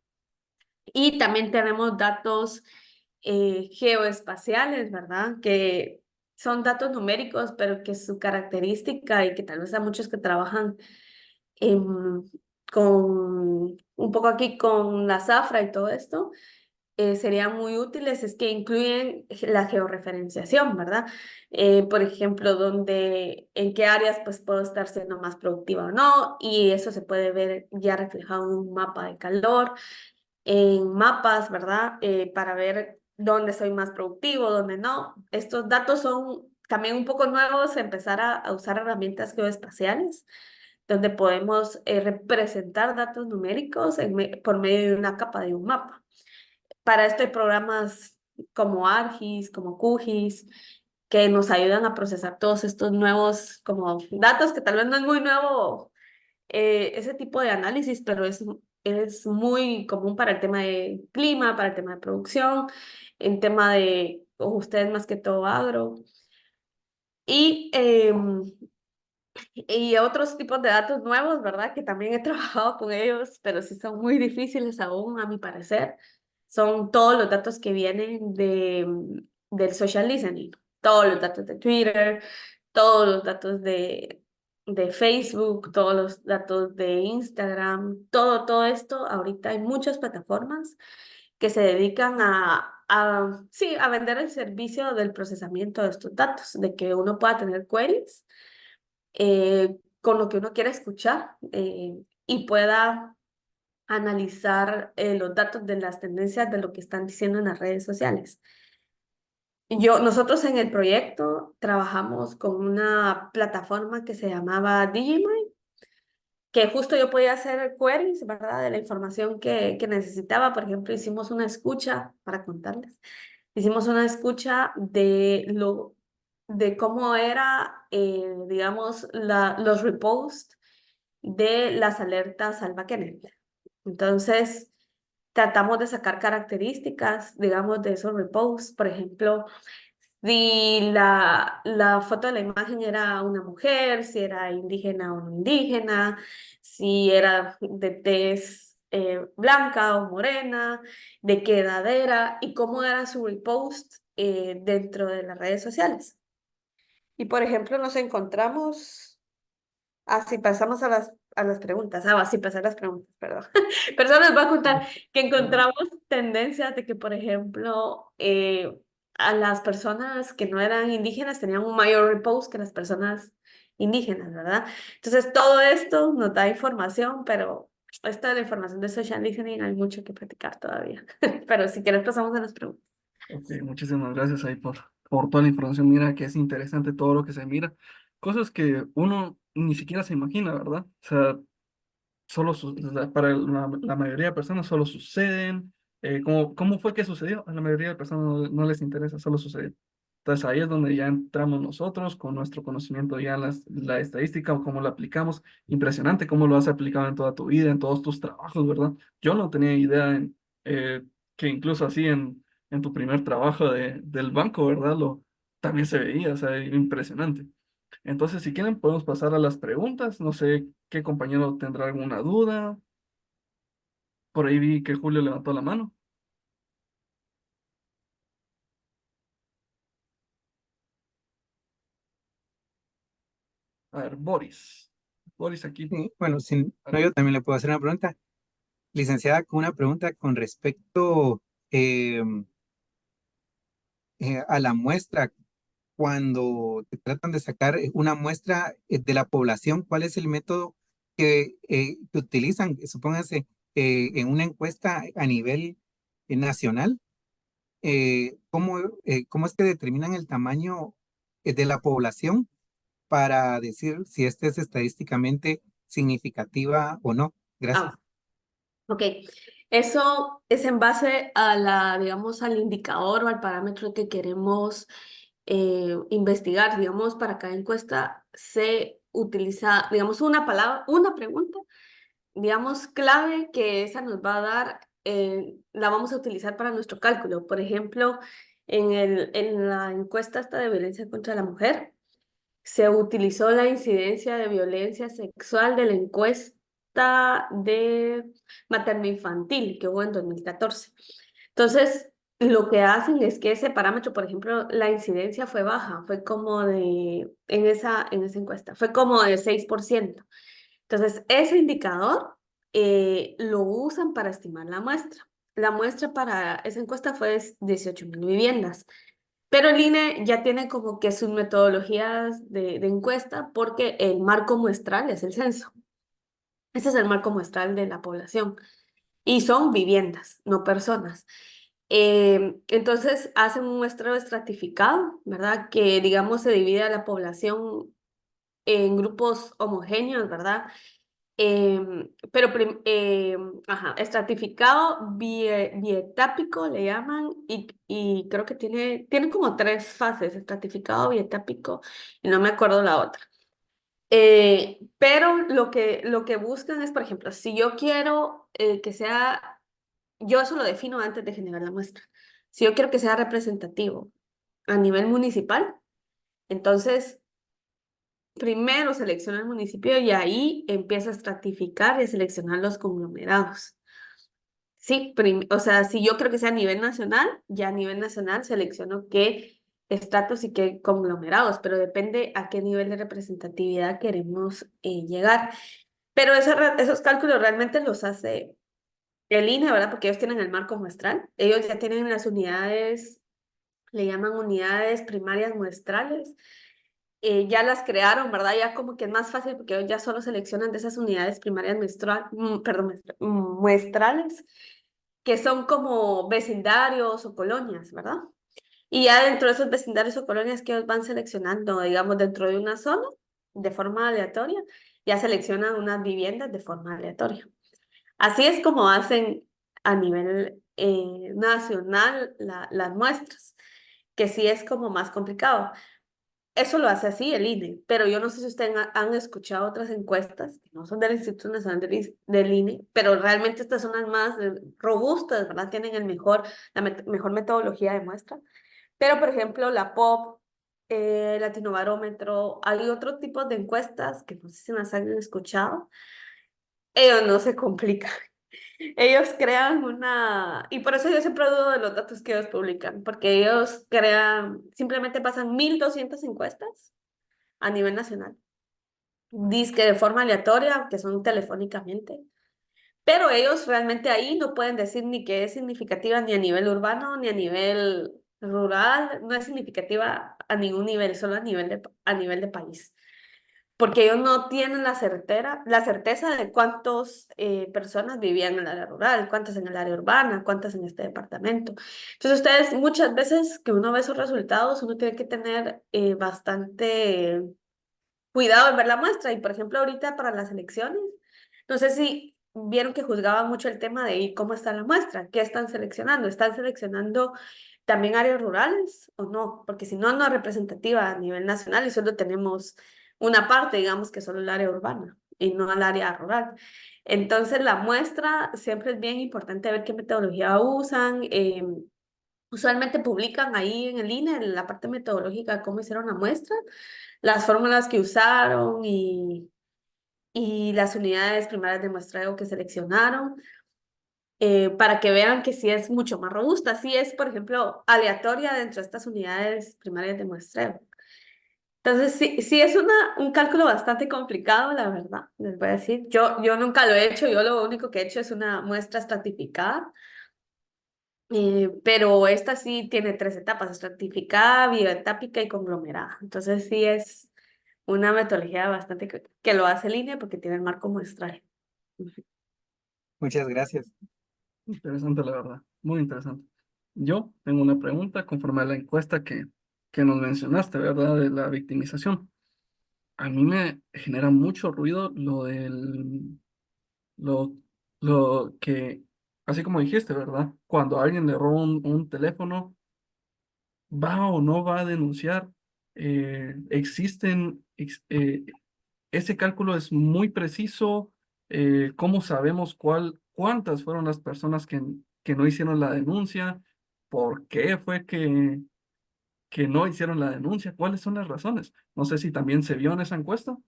Y también tenemos datos geoespaciales, ¿verdad? Que son datos numéricos, pero que su característica y que tal vez a muchos que trabajan con un poco aquí con la zafra y todo esto, serían muy útiles, es que incluyen la georreferenciación, ¿verdad? Por ejemplo, en qué áreas pues puedo estar siendo más productiva o no, y eso se puede ver ya reflejado en un mapa de calor, en mapas, ¿verdad? Para ver dónde soy más productivo, dónde no. Estos datos son también un poco nuevos, empezar a usar herramientas geoespaciales, donde podemos representar datos numéricos por medio de una capa de un mapa. Para esto hay programas como ArcGIS, como QGIS, que nos ayudan a procesar todos estos nuevos como datos, que tal vez no es muy nuevo ese tipo de análisis, pero es muy común para el tema de clima, para el tema de producción, en tema de, o ustedes más que todo agro. Y, y otros tipos de datos nuevos, ¿verdad? Que también he trabajado con ellos, pero sí son muy difíciles aún, a mi parecer. Son todos los datos que vienen del social listening, todos los datos de Twitter, todos los datos de Facebook, todos los datos de Instagram, todo esto. Ahorita hay muchas plataformas que se dedican sí, a vender el servicio del procesamiento de estos datos, de que uno pueda tener queries con lo que uno quiera escuchar y pueda analizar los datos de las tendencias de lo que están diciendo en las redes sociales. Nosotros en el proyecto trabajamos con una plataforma que se llamaba Digimind, que justo yo podía hacer queries, ¿verdad? De la información que necesitaba. Por ejemplo, hicimos una escucha, para contarles, hicimos una escucha de cómo era, digamos, los reposts de las alertas al backend. Entonces, tratamos de sacar características, digamos, de esos reposts. Por ejemplo, si la foto de la imagen era una mujer, si era indígena o no indígena, si era de tez blanca o morena, de qué edad era y cómo era su repost dentro de las redes sociales. Y por ejemplo, nos encontramos. Así pasamos a las preguntas. Así pasar las preguntas, perdón. Pero solo les voy a contar que encontramos tendencias de que, por ejemplo, a las personas que no eran indígenas tenían un mayor repost que las personas indígenas, ¿verdad? Entonces, todo esto nos da información, pero esta de la información de social listening hay mucho que practicar todavía. Pero si quieres pasamos a las preguntas. Ok, muchísimas gracias ahí por toda la información. Mira que es interesante todo lo que se mira. Cosas que uno ni siquiera se imagina, ¿verdad? O sea, para la mayoría de personas solo suceden. ¿Cómo fue que sucedió? A la mayoría de personas no les interesa, solo sucedió. Entonces ahí es donde ya entramos nosotros con nuestro conocimiento ya en la estadística o cómo lo aplicamos. Impresionante cómo lo has aplicado en toda tu vida, en todos tus trabajos, ¿verdad? Yo no tenía idea eh, que incluso así en tu primer trabajo del banco, ¿verdad? También se veía, o sea, impresionante. Entonces, si quieren, podemos pasar a las preguntas. No sé qué compañero tendrá alguna duda. Por ahí vi que Julio levantó la mano. A ver, Boris. Boris aquí. Sí, bueno, si no, yo también le puedo hacer una pregunta. Licenciada, con una pregunta con respecto em, a la muestra. Cuando te tratan de sacar una muestra de la población, ¿cuál es el método que utilizan? Supóngase, en una encuesta a nivel nacional, ¿cómo es que determinan el tamaño de la población para decir si esta es estadísticamente significativa o no? Gracias. Ah, ok. Eso es en base a digamos, al indicador o al parámetro que queremos investigar. Digamos, para cada encuesta se utiliza, digamos, una palabra, una pregunta, digamos, clave que esa nos va a dar, la vamos a utilizar para nuestro cálculo. Por ejemplo, en la encuesta esta de violencia contra la mujer, se utilizó la incidencia de violencia sexual de la encuesta de materno-infantil que hubo en 2014. Entonces, lo que hacen es que ese parámetro, por ejemplo, la incidencia fue baja, fue como en esa encuesta, fue como de 6%. Entonces, ese indicador lo usan para estimar la muestra. La muestra para esa encuesta fue de 18.000 viviendas. Pero el INE ya tiene como que sus metodologías de encuesta porque el marco muestral es el censo. Ese es el marco muestral de la población. Y son viviendas, no personas. Entonces hacen un muestreo estratificado, ¿verdad? Que digamos se divide a la población en grupos homogéneos, ¿verdad? Pero estratificado bietápico le llaman y creo que tiene como 3 fases, estratificado, bietápico y no me acuerdo la otra. Pero lo que buscan es, por ejemplo, si yo quiero que sea, yo eso lo defino antes de generar la muestra. Si yo quiero que sea representativo a nivel municipal, entonces primero selecciona el municipio y ahí empieza a estratificar y a seleccionar los conglomerados. Sí, o sea, si yo creo que sea a nivel nacional, ya a nivel nacional selecciono qué estratos y qué conglomerados, pero depende a qué nivel de representatividad queremos llegar. Pero esos cálculos realmente los hace el INE, ¿verdad? Porque ellos tienen el marco muestral, ellos ya tienen las unidades, le llaman unidades primarias muestrales, ya las crearon, ¿verdad? Ya como que es más fácil porque ellos ya solo seleccionan de esas unidades primarias muestrales, que son como vecindarios o colonias, ¿verdad? Y ya dentro de esos vecindarios o colonias que ellos van seleccionando, digamos, dentro de una zona, de forma aleatoria, ya seleccionan unas viviendas de forma aleatoria. Así es como hacen a nivel nacional las muestras, que sí es como más complicado. Eso lo hace así el INE, pero yo no sé si ustedes han escuchado otras encuestas que no son del Instituto Nacional del INE, pero realmente estas son las más robustas, ¿verdad? Tienen mejor metodología de muestra. Pero, por ejemplo, la POP, Latinobarómetro, hay otro tipo de encuestas que no sé si las han escuchado. Ellos no se complican. Ellos crean y por eso yo siempre dudo de los datos que ellos publican, porque ellos simplemente pasan 1.200 encuestas a nivel nacional. Dizque de forma aleatoria, que son telefónicamente, pero ellos realmente ahí no pueden decir ni que es significativa ni a nivel urbano ni a nivel rural, no es significativa a ningún nivel, solo a nivel de país. Porque ellos no tienen la certeza de cuántas personas vivían en el área rural, cuántas en el área urbana, cuántas en este departamento. Entonces, ustedes muchas veces que uno ve esos resultados, uno tiene que tener bastante cuidado en ver la muestra. Y, por ejemplo, ahorita para las elecciones, no sé si vieron que juzgaban mucho el tema de cómo está la muestra, qué están seleccionando. ¿Están seleccionando también áreas rurales o no? Porque si no, no es representativa a nivel nacional y solo tenemos una parte, digamos, que solo el área urbana y no el área rural. Entonces, la muestra siempre es bien importante ver qué metodología usan. Usualmente publican ahí en el INE, en la parte metodológica, cómo hicieron la muestra, las fórmulas que usaron y las unidades primarias de muestreo que seleccionaron, para que vean que sí es mucho más robusta. Sí es, por ejemplo, aleatoria dentro de estas unidades primarias de muestreo. Entonces, sí es un cálculo bastante complicado, la verdad, les voy a decir. Yo nunca lo he hecho, yo lo único que he hecho es una muestra estratificada, pero esta sí tiene 3 etapas: estratificada, bioetápica y conglomerada. Entonces, sí es una metodología bastante que lo hace en línea porque tiene el marco muestral. Muchas gracias. Interesante, la verdad. Muy interesante. Yo tengo una pregunta conforme a la encuesta que nos mencionaste, ¿verdad? De la victimización. A mí me genera mucho ruido lo, lo que, así como dijiste, ¿verdad? Cuando alguien le roba un teléfono, ¿va o no va a denunciar? Ese cálculo es muy preciso. ¿Cómo sabemos cuántas fueron las personas que no hicieron la denuncia? ¿Por qué fue que no hicieron la denuncia? ¿Cuáles son las razones? No sé si también se vio en esa encuesta.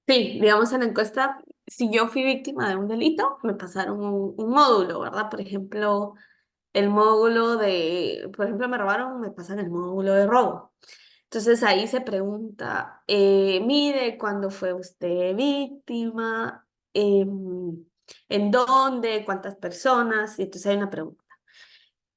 Sí, digamos en la encuesta, si yo fui víctima de un delito, me pasaron un módulo, ¿verdad? Por ejemplo, el módulo de, por ejemplo, me robaron, me pasan el módulo de robo. Entonces ahí se pregunta, mire, ¿cuándo fue usted víctima? ¿En dónde? ¿Cuántas personas? Y entonces hay una pregunta.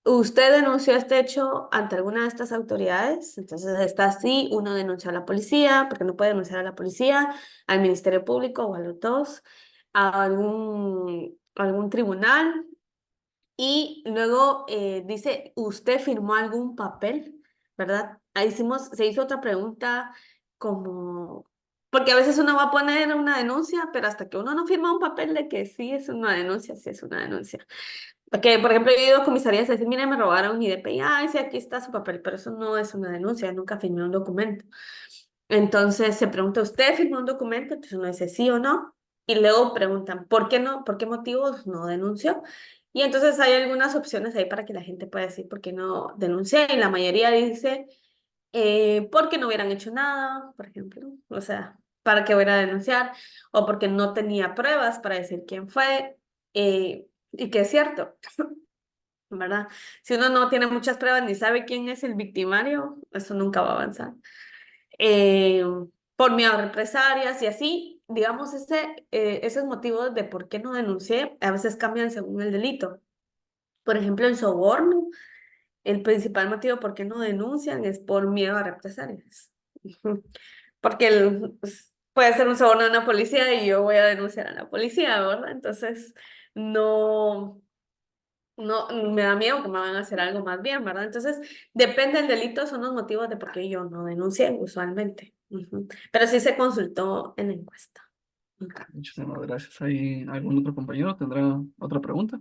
¿Usted denunció este hecho ante alguna de estas autoridades? Entonces está así, uno denuncia a la policía, porque no puede denunciar a la policía, al Ministerio Público o a los dos, a algún tribunal, y luego dice, ¿usted firmó algún papel? ¿Verdad? Ahí se hizo otra pregunta como, porque a veces uno va a poner una denuncia, pero hasta que uno no firma un papel de que sí es una denuncia, sí es una denuncia. Porque, por ejemplo, yo he ido a comisarías a decir, mire, me robaron mi DPI, ay, sí, aquí está su papel, pero eso no es una denuncia, nunca firmé un documento. Entonces se pregunta, ¿usted firmó un documento? Entonces uno dice sí o no, y luego preguntan, ¿por qué no? ¿Por qué motivos no denunció? Y entonces hay algunas opciones ahí para que la gente pueda decir por qué no denuncié, y la mayoría dice, porque no hubieran hecho nada, por ejemplo, o sea, para que hubiera a denunciar, o porque no tenía pruebas para decir quién fue, y que es cierto. ¿Verdad? Si uno no tiene muchas pruebas ni sabe quién es el victimario, eso nunca va a avanzar. Eh, por miedo a represalias y así, digamos, esos motivos de por qué no denuncié a veces cambian según el delito. Por ejemplo, el soborno, el principal motivo por qué no denuncian es por miedo a represalias. Porque pues, puede ser un soborno de una policía y yo voy a denunciar a la policía, ¿verdad? Entonces, no. No, me da miedo que me van a hacer algo más bien, ¿verdad? Entonces, depende del delito, son los motivos de por qué yo no denuncié usualmente. Ujú. Pero sí se consultó en la encuesta. Ujú. Muchísimas gracias. ¿Hay algún otro compañero? ¿Tendrá otra pregunta?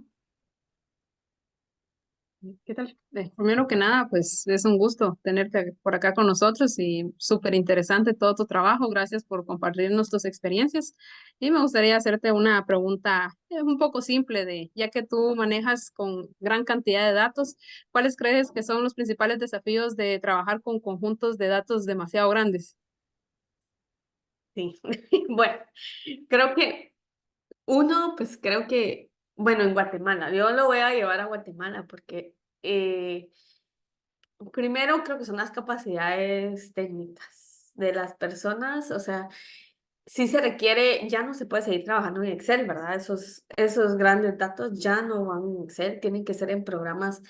¿Qué tal? Primero que nada, pues es un gusto tenerte por acá con nosotros y súper interesante todo tu trabajo. Gracias por compartirnos tus experiencias. Y me gustaría hacerte una pregunta un poco simple de, ya que tú manejas con gran cantidad de datos, ¿cuáles crees que son los principales desafíos de trabajar con conjuntos de datos demasiado grandes? Sí. Bueno, creo que pues creo que, bueno, en Guatemala, yo lo voy a llevar a Guatemala porque primero creo que son las capacidades técnicas de las personas, o sea, sí se requiere, ya no se puede seguir trabajando en Excel, ¿verdad? Esos grandes datos ya no van en Excel, tienen que ser en programas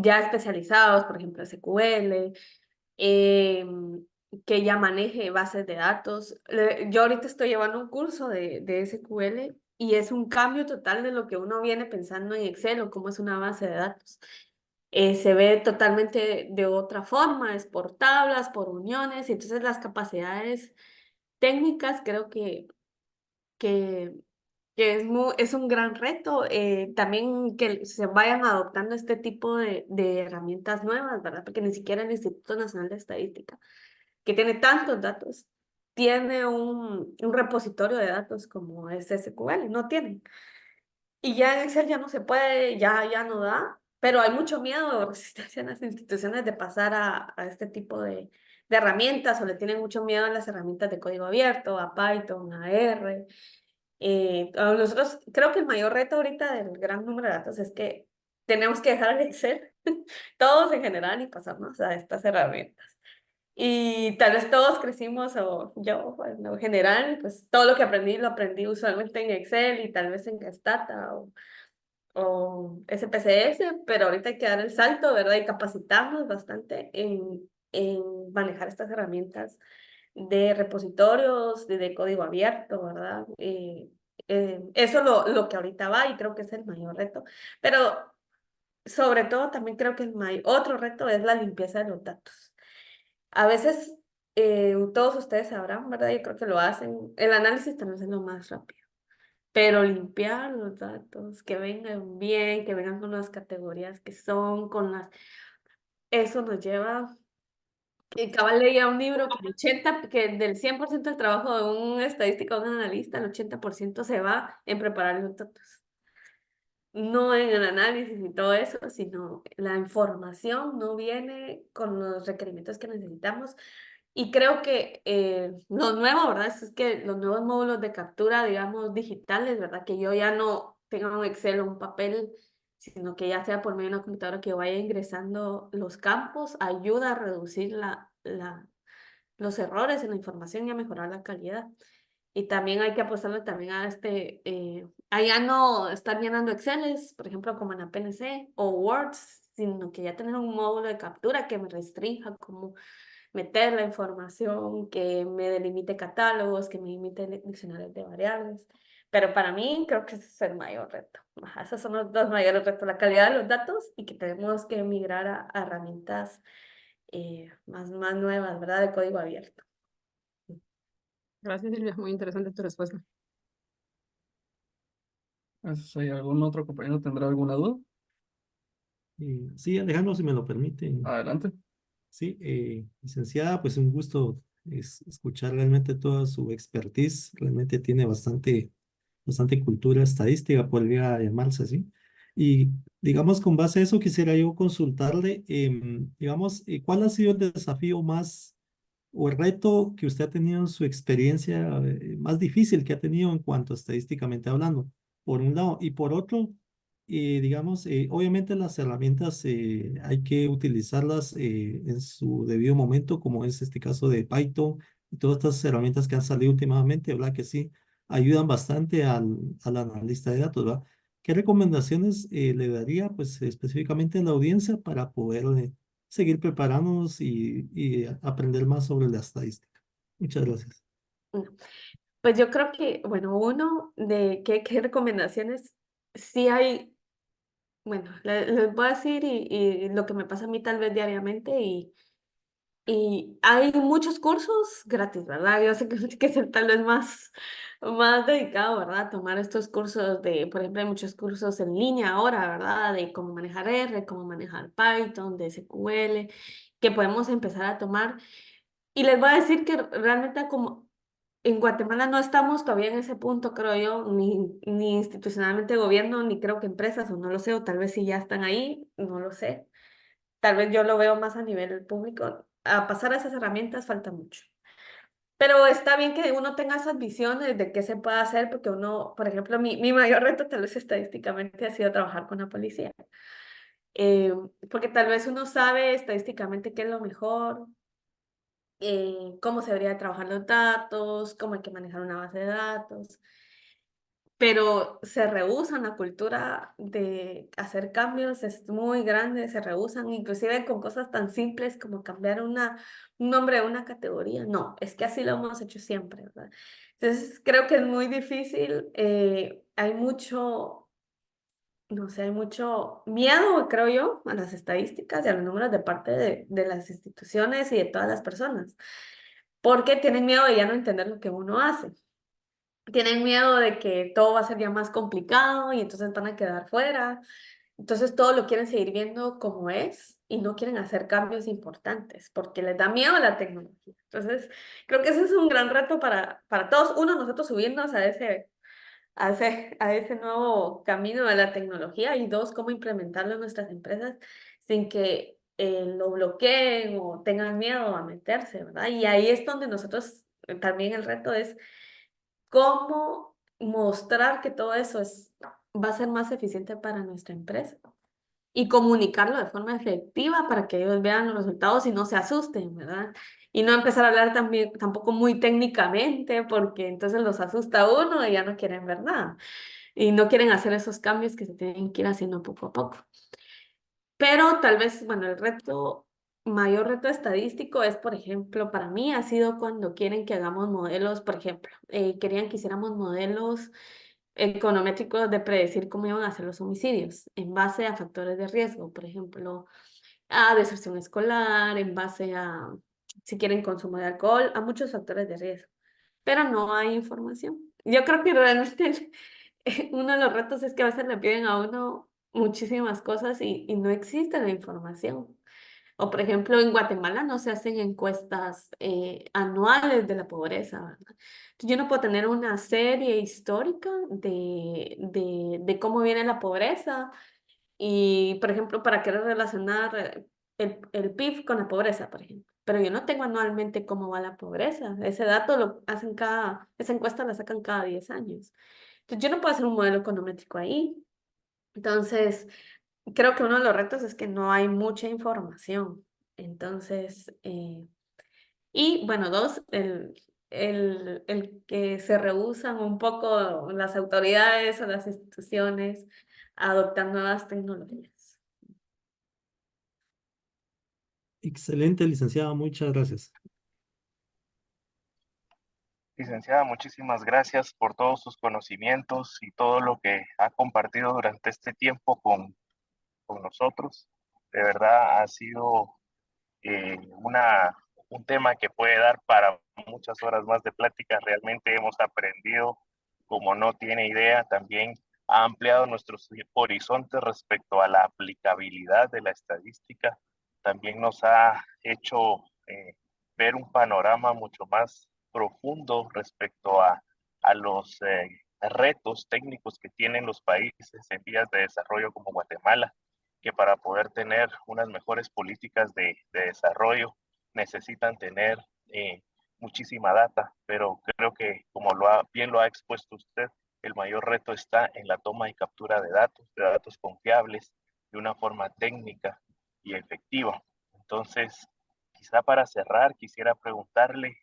ya especializados, por ejemplo, SQL, que ya maneje bases de datos. Yo ahorita estoy llevando un curso de SQL y es un cambio total de lo que uno viene pensando en Excel o cómo es una base de datos. Se ve totalmente de otra forma, es por tablas, por uniones, y entonces las capacidades técnicas creo que, es un gran reto. También que se vayan adoptando este tipo de herramientas nuevas, ¿verdad? Porque ni siquiera el Instituto Nacional de Estadística, que tiene tantos datos, tiene un repositorio de datos como es SQL, no tiene. Y ya en Excel ya no se puede, ya no da, pero hay mucho miedo o resistencia en las instituciones de pasar a este tipo de herramientas, o le tienen mucho miedo a las herramientas de código abierto, a Python, a R. A nosotros, creo que el mayor reto ahorita del gran número de datos es que tenemos que dejar el Excel, todos en general, y pasarnos a estas herramientas. Y tal vez todos crecimos, o yo en lo general, pues todo lo que aprendí lo aprendí usualmente en Excel y tal vez en Stata o SPSS, pero ahorita hay que dar el salto, ¿verdad? Y capacitarnos bastante en manejar estas herramientas de repositorios, de código abierto, ¿verdad? Eso lo que ahorita va y creo que es el mayor reto. Pero sobre todo también creo que otro reto es la limpieza de los datos. A veces todos ustedes sabrán, ¿verdad? Yo creo que lo hacen. El análisis también es lo más rápido. Pero limpiar los datos, que vengan bien, que vengan con las categorías que son, eso nos lleva. Cabal leía un libro que del 100% del trabajo de un estadístico o un analista, el 80% se va en preparar los datos. No en el análisis y todo eso, sino la información no viene con los requerimientos que necesitamos. Y creo que lo nuevo, ¿verdad? Es que los nuevos módulos de captura, digamos, digitales, ¿verdad? Que yo ya no tenga un Excel o un papel, sino que ya sea por medio de una computadora que vaya ingresando los campos, ayuda a reducir los errores en la información y a mejorar la calidad. Y también hay que apostarle también a allá no estar llenando Exceles, por ejemplo, como en la PNC o Words, sino que ya tener un módulo de captura que me restrinja cómo meter la información, que me delimite catálogos, que me limite diccionarios de variables. Pero para mí creo que ese es el mayor reto. Ajá, esos son los dos mayores retos, la calidad de los datos y que tenemos que migrar a herramientas más nuevas, ¿verdad? De código abierto. Gracias, Silvia. Muy interesante tu respuesta. ¿Hay algún otro compañero tendrá alguna duda? Sí, Alejandro, si me lo permiten. Adelante. Sí, licenciada, pues un gusto escuchar realmente toda su expertise. Realmente tiene bastante cultura estadística, podría llamarse así. Y digamos, con base a eso, quisiera yo consultarle, digamos, ¿cuál ha sido el desafío más o el reto que usted ha tenido en su experiencia más difícil que ha tenido en cuanto a estadísticamente hablando, por un lado? Y por otro, digamos, obviamente las herramientas hay que utilizarlas en su debido momento, como es este caso de Python y todas estas herramientas que han salido últimamente, ¿verdad? Que sí ayudan bastante al analista de datos, ¿verdad? ¿Qué recomendaciones le daría, pues, específicamente a la audiencia para poder seguir preparándonos y aprender más sobre la estadística? Muchas gracias. Pues yo creo que, bueno, uno de qué recomendaciones sí hay, bueno, les voy a decir y lo que me pasa a mí tal vez diariamente y hay muchos cursos gratis, ¿verdad? Yo sé que hay que ser tal vez más dedicado, ¿verdad? A tomar estos cursos por ejemplo, hay muchos cursos en línea ahora, ¿verdad? De cómo manejar R, cómo manejar Python, de SQL, que podemos empezar a tomar. Y les voy a decir que realmente como en Guatemala no estamos todavía en ese punto, creo yo, ni institucionalmente gobierno, ni creo que empresas, o no lo sé, o tal vez si ya están ahí, no lo sé. Tal vez yo lo veo más a nivel público. A pasar a esas herramientas falta mucho. Pero está bien que uno tenga esas visiones de qué se puede hacer, porque uno, por ejemplo, mi mayor reto tal vez estadísticamente ha sido trabajar con la policía. Eh, Porque tal vez uno sabe estadísticamente qué es lo mejor, cómo se debería trabajar los datos, cómo hay que manejar una base de datos, pero se rehúsan, la cultura de hacer cambios es muy grande, se rehúsan, inclusive con cosas tan simples como cambiar un nombre de una categoría. No, es que así lo hemos hecho siempre, ¿verdad? Entonces creo que es muy difícil, hay mucho, no sé, hay mucho miedo, creo yo, a las estadísticas y a los números de parte de las instituciones y de todas las personas, porque tienen miedo de ya no entender lo que uno hace. Tienen miedo de que todo va a ser ya más complicado y entonces van a quedar fuera. Entonces todo lo quieren seguir viendo como es y no quieren hacer cambios importantes porque les da miedo la tecnología. Entonces creo que ese es un gran reto para todos. Uno, nosotros subirnos a ese nuevo camino de la tecnología y dos, cómo implementarlo en nuestras empresas sin que lo bloqueen o tengan miedo a meterse, ¿verdad? Y ahí es donde nosotros también el reto es cómo mostrar que todo eso va a ser más eficiente para nuestra empresa y comunicarlo de forma efectiva para que ellos vean los resultados y no se asusten, ¿verdad? Y no empezar a hablar también, tampoco muy técnicamente, porque entonces los asusta a uno y ya no quieren ver nada. Y no quieren hacer esos cambios que se tienen que ir haciendo poco a poco. Pero tal vez, bueno, mayor reto estadístico es, por ejemplo, para mí ha sido cuando quieren que hagamos modelos, por ejemplo, querían que hiciéramos modelos econométricos de predecir cómo iban a ser los homicidios en base a factores de riesgo, por ejemplo, a deserción escolar, en base a, si quieren, consumo de alcohol, a muchos factores de riesgo, pero no hay información. Yo creo que realmente uno de los retos es que a veces le piden a uno muchísimas cosas y no existe la información. O, por ejemplo, en Guatemala no se hacen encuestas anuales de la pobreza, ¿verdad? Entonces, yo no puedo tener una serie histórica de cómo viene la pobreza y, por ejemplo, para querer relacionar el PIB con la pobreza, por ejemplo. Pero yo no tengo anualmente cómo va la pobreza. Ese dato lo hacen esa encuesta la sacan cada 10 años. Entonces, yo no puedo hacer un modelo econométrico ahí. Entonces, creo que uno de los retos es que no hay mucha información. Entonces, y bueno, dos, el que se rehúsan un poco las autoridades o las instituciones a adoptar nuevas tecnologías. Excelente, licenciada, muchas gracias. Licenciada, muchísimas gracias por todos sus conocimientos y todo lo que ha compartido durante este tiempo con nosotros. De verdad ha sido un tema que puede dar para muchas horas más de plática. Realmente hemos aprendido, como no tiene idea, también ha ampliado nuestros horizontes respecto a la aplicabilidad de la estadística. También nos ha hecho ver un panorama mucho más profundo respecto a los retos técnicos que tienen los países en vías de desarrollo como Guatemala, que para poder tener unas mejores políticas de desarrollo necesitan tener muchísima data, pero creo que como bien lo ha expuesto usted, el mayor reto está en la toma y captura de datos confiables, de una forma técnica y efectiva. Entonces, quizá para cerrar, quisiera preguntarle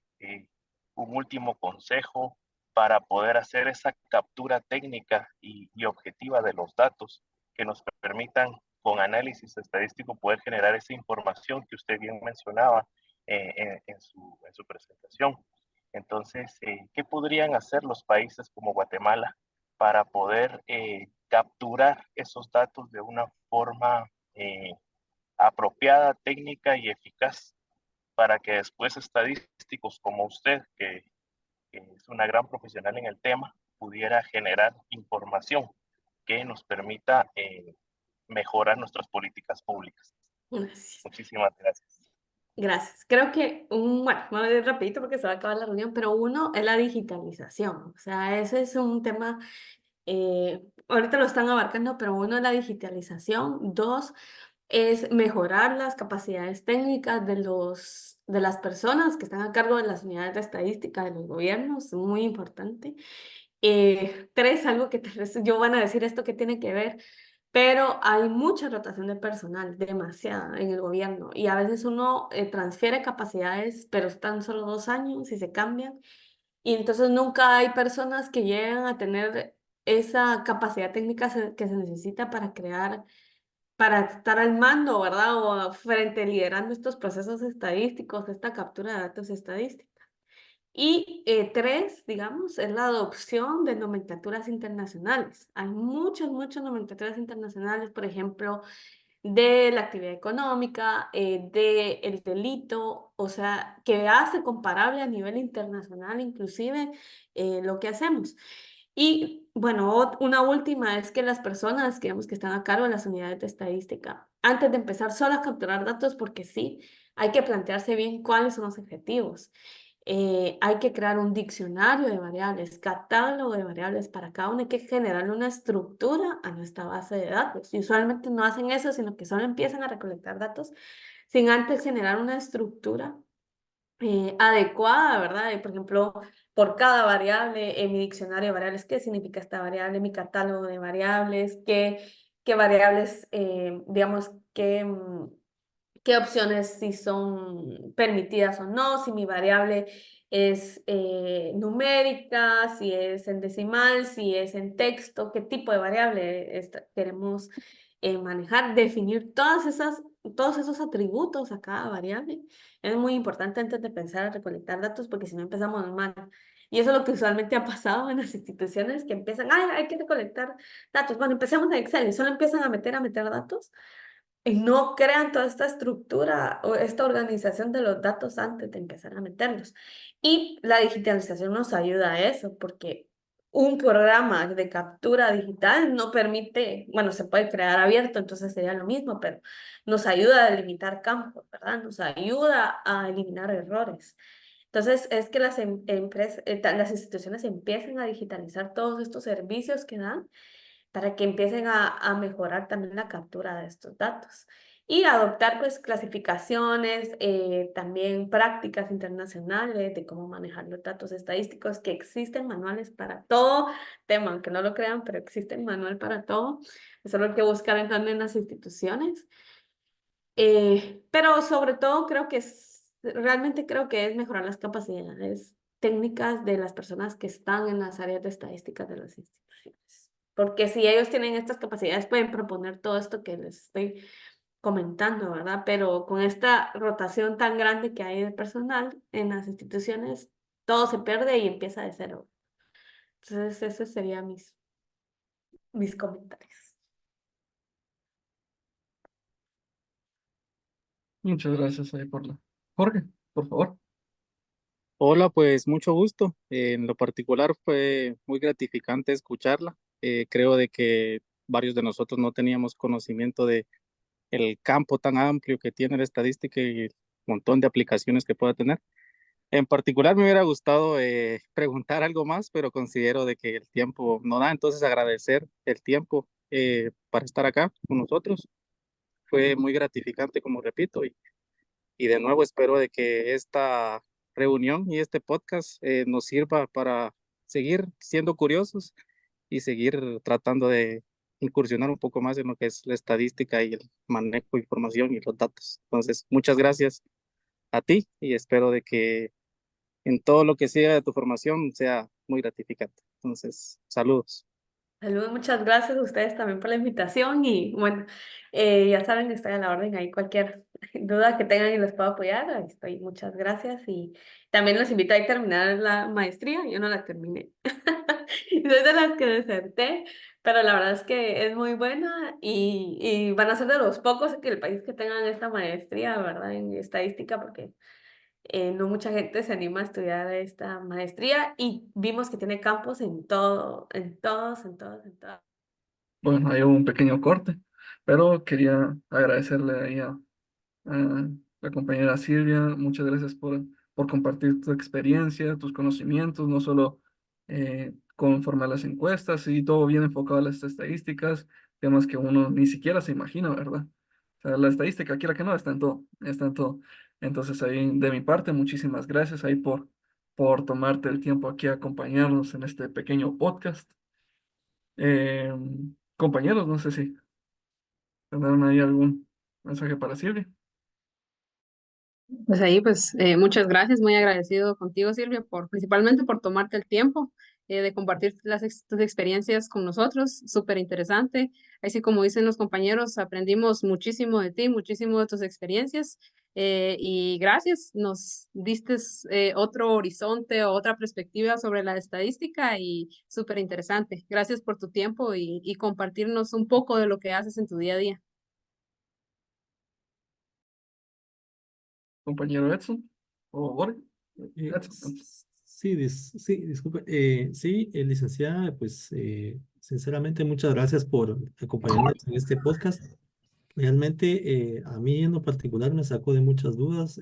un último consejo para poder hacer esa captura técnica y objetiva de los datos que nos permitan con análisis estadístico poder generar esa información que usted bien mencionaba en su presentación. Entonces, ¿qué podrían hacer los países como Guatemala para poder capturar esos datos de una forma apropiada, técnica y eficaz para que después estadísticos como usted, que es una gran profesional en el tema, pudiera generar información que nos permita mejorar nuestras políticas públicas? Gracias. Muchísimas gracias. Gracias. Creo que bueno, voy a ir rapidito porque se va a acabar la reunión, pero uno es la digitalización. O sea, ese es un tema, ahorita lo están abarcando, pero uno es la digitalización. Dos, es mejorar las capacidades técnicas de las personas que están a cargo de las unidades de estadística de los gobiernos, muy importante. Tres, algo que tal vez yo van a decir esto que tiene que ver, pero hay mucha rotación de personal, demasiada en el gobierno, y a veces uno transfiere capacidades, pero están solo 2 años y se cambian, y entonces nunca hay personas que llegan a tener esa capacidad técnica que se necesita para crear, para estar al mando, ¿verdad? O frente, liderando estos procesos estadísticos, esta captura de datos estadísticos. Y tres, digamos, es la adopción de nomenclaturas internacionales. Hay muchas nomenclaturas internacionales, por ejemplo, de la actividad económica, del delito, o sea, que hace comparable a nivel internacional inclusive lo que hacemos. Y bueno, una última es que las personas, digamos, que están a cargo de las unidades de estadística, antes de empezar solo a capturar datos, porque sí, hay que plantearse bien cuáles son los objetivos. Hay que crear un diccionario de variables, catálogo de variables para cada uno. Hay que generar una estructura a nuestra base de datos. Y usualmente no hacen eso, sino que solo empiezan a recolectar datos sin antes generar una estructura adecuada, ¿verdad? Por ejemplo, por cada variable en mi diccionario de variables, ¿qué significa esta variable? Mi catálogo de variables, qué variables, digamos, qué opciones si son permitidas o no, si mi variable es numérica, si es en decimal, si es en texto, qué tipo de variable queremos manejar, definir todos esos atributos a cada variable. Es muy importante antes de pensar en recolectar datos porque si no empezamos mal. Y eso es lo que usualmente ha pasado en las instituciones que empiezan, ay, hay que recolectar datos. Bueno, empecemos en Excel y solo empiezan a meter datos y no crean toda esta estructura o esta organización de los datos antes de empezar a meterlos. Y la digitalización nos ayuda a eso, porque un programa de captura digital no permite, bueno, se puede crear abierto, entonces sería lo mismo, pero nos ayuda a delimitar campos, ¿verdad? Nos ayuda a eliminar errores. Entonces, es que las instituciones empiecen a digitalizar todos estos servicios que dan para que empiecen a mejorar también la captura de estos datos. y adoptar pues clasificaciones, también prácticas internacionales de cómo manejar los datos estadísticos, que existen manuales para todo tema, aunque no lo crean, pero existen manual para todo. Eso es lo que buscar en las instituciones. Pero sobre todo realmente creo que es mejorar las capacidades técnicas de las personas que están en las áreas de estadísticas de las instituciones. Porque si ellos tienen estas capacidades, pueden proponer todo esto que les estoy comentando, ¿verdad? Pero con esta rotación tan grande que hay de personal en las instituciones, todo se pierde y empieza de cero. Entonces, esos serían mis comentarios. Muchas gracias ahí por la... Jorge, por favor. Hola, pues mucho gusto. En lo particular fue muy gratificante escucharla. Creo de que varios de nosotros no teníamos conocimiento de el campo tan amplio que tiene la estadística y el montón de aplicaciones que pueda tener. En particular me hubiera gustado preguntar algo más, pero considero de que el tiempo no da, entonces agradecer el tiempo para estar acá con nosotros. Fue muy gratificante, como repito, y de nuevo espero de que esta reunión y este podcast nos sirva para seguir siendo curiosos y seguir tratando de incursionar un poco más en lo que es la estadística y el manejo de información y los datos. Entonces, muchas gracias a ti y espero de que en todo lo que siga de tu formación sea muy gratificante. Entonces, saludos. Saludos, muchas gracias a ustedes también por la invitación y bueno, ya saben, estoy a la orden ahí, cualquier duda que tengan y les puedo apoyar, ahí estoy, muchas gracias y también los invito a terminar la maestría, yo no la terminé, soy de las que deserté, pero la verdad es que es muy buena y van a ser de los pocos en el país que tengan esta maestría, ¿verdad? En estadística, porque no mucha gente se anima a estudiar esta maestría y vimos que tiene campos en todo, en todos, en todos, en todos. Bueno, ahí hubo un pequeño corte, pero quería agradecerle ahí a la compañera Silvia. Muchas gracias por compartir tu experiencia, tus conocimientos, no solo conforme a las encuestas, y todo bien enfocado a las estadísticas, temas que uno ni siquiera se imagina, ¿verdad? O sea, la estadística, quiera que no, está en todo, está en todo. Entonces, ahí de mi parte, muchísimas gracias ahí por tomarte el tiempo aquí a acompañarnos en este pequeño podcast. Eh, Compañeros, no sé si tendrán ahí algún mensaje para Silvia. Pues ahí, pues muchas gracias, muy agradecido contigo, Silvia, principalmente por tomarte el tiempo de compartir tus experiencias con nosotros, súper interesante. Así como dicen los compañeros, aprendimos muchísimo de ti, muchísimo de tus experiencias y gracias, nos diste otro horizonte o otra perspectiva sobre la estadística y súper interesante. Gracias por tu tiempo y compartirnos un poco de lo que haces en tu día a día. Compañero Edson o Jorge. Eh, Edson. sí, sí, disculpe. Sí, licenciada, pues sinceramente muchas gracias por acompañarnos en este podcast. Realmente a mí en lo particular me sacó de muchas dudas.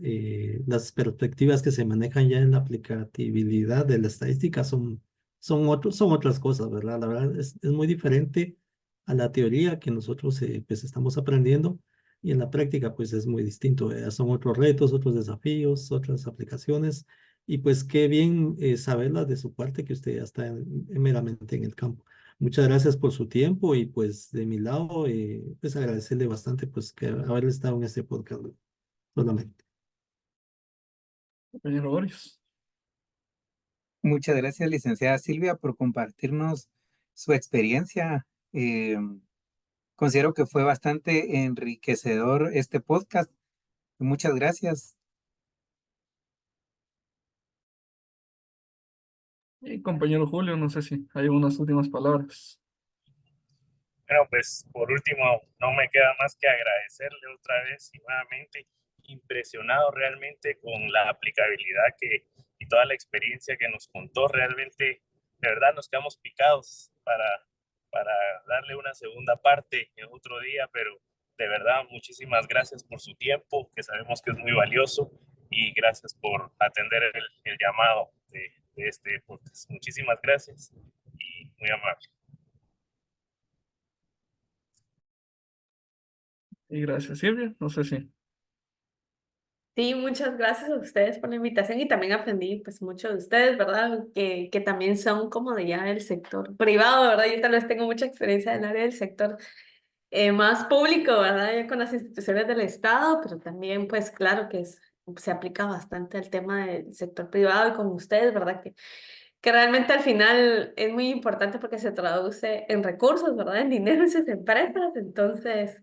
Las perspectivas que se manejan ya en la aplicabilidad de la estadística son otras cosas, ¿verdad? La verdad es muy diferente a la teoría que nosotros pues estamos aprendiendo y en la práctica pues es muy distinto, ¿verdad? Son otros retos, otros desafíos, otras aplicaciones y pues qué bien saberlas de su parte que usted ya está meramente en el campo. Muchas gracias por su tiempo y pues de mi lado, pues agradecerle bastante pues que haber estado en este podcast solamente. Compañero Boris. Muchas gracias, licenciada Silvia, por compartirnos su experiencia. Considero que fue bastante enriquecedor este podcast. Muchas gracias. Y compañero Julio, no sé si hay unas últimas palabras. Bueno, pues por último, no me queda más que agradecerle otra vez y nuevamente, impresionado realmente con la aplicabilidad y toda la experiencia que nos contó. Realmente, de verdad, nos quedamos picados para darle una segunda parte en otro día, pero de verdad, muchísimas gracias por su tiempo, que sabemos que es muy valioso, y gracias por atender el llamado de este podcast. Muchísimas gracias y muy amable. Y gracias, Silvia. No sé si. Sí, muchas gracias a ustedes por la invitación y también aprendí pues mucho de ustedes, ¿verdad? Que también son como de ya del sector privado, ¿verdad? Yo tal vez tengo mucha experiencia en el área del sector más público, ¿verdad? Ya con las instituciones del Estado, pero también pues claro que se aplica bastante al tema del sector privado y con ustedes, ¿verdad? Que realmente al final es muy importante porque se traduce en recursos, ¿verdad? En dinero en sus empresas, entonces...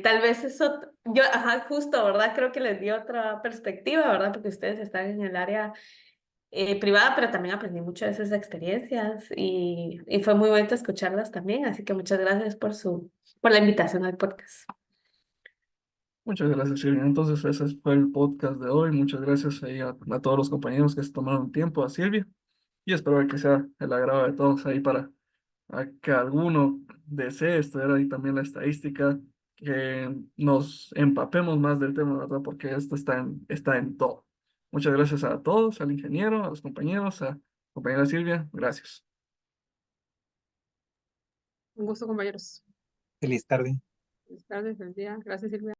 tal vez eso, yo, ajá, justo, ¿verdad? Creo que les dio otra perspectiva, ¿verdad? Porque ustedes están en el área privada, pero también aprendí mucho de sus experiencias y fue muy bonito escucharlas también, así que muchas gracias por la invitación al podcast. Muchas gracias, Silvia. Entonces, ese fue el podcast de hoy. Muchas gracias ahí a todos los compañeros que se tomaron tiempo, a Silvia. Y espero que sea el agrado de todos ahí para que alguno desee estudiar ahí también la estadística, que nos empapemos más del tema, ¿verdad? Porque esto está en todo. Muchas gracias a todos, al ingeniero, a los compañeros, a compañera Silvia. Gracias. Un gusto, compañeros. Feliz tarde. Buenas tardes, buen día. Gracias, Silvia.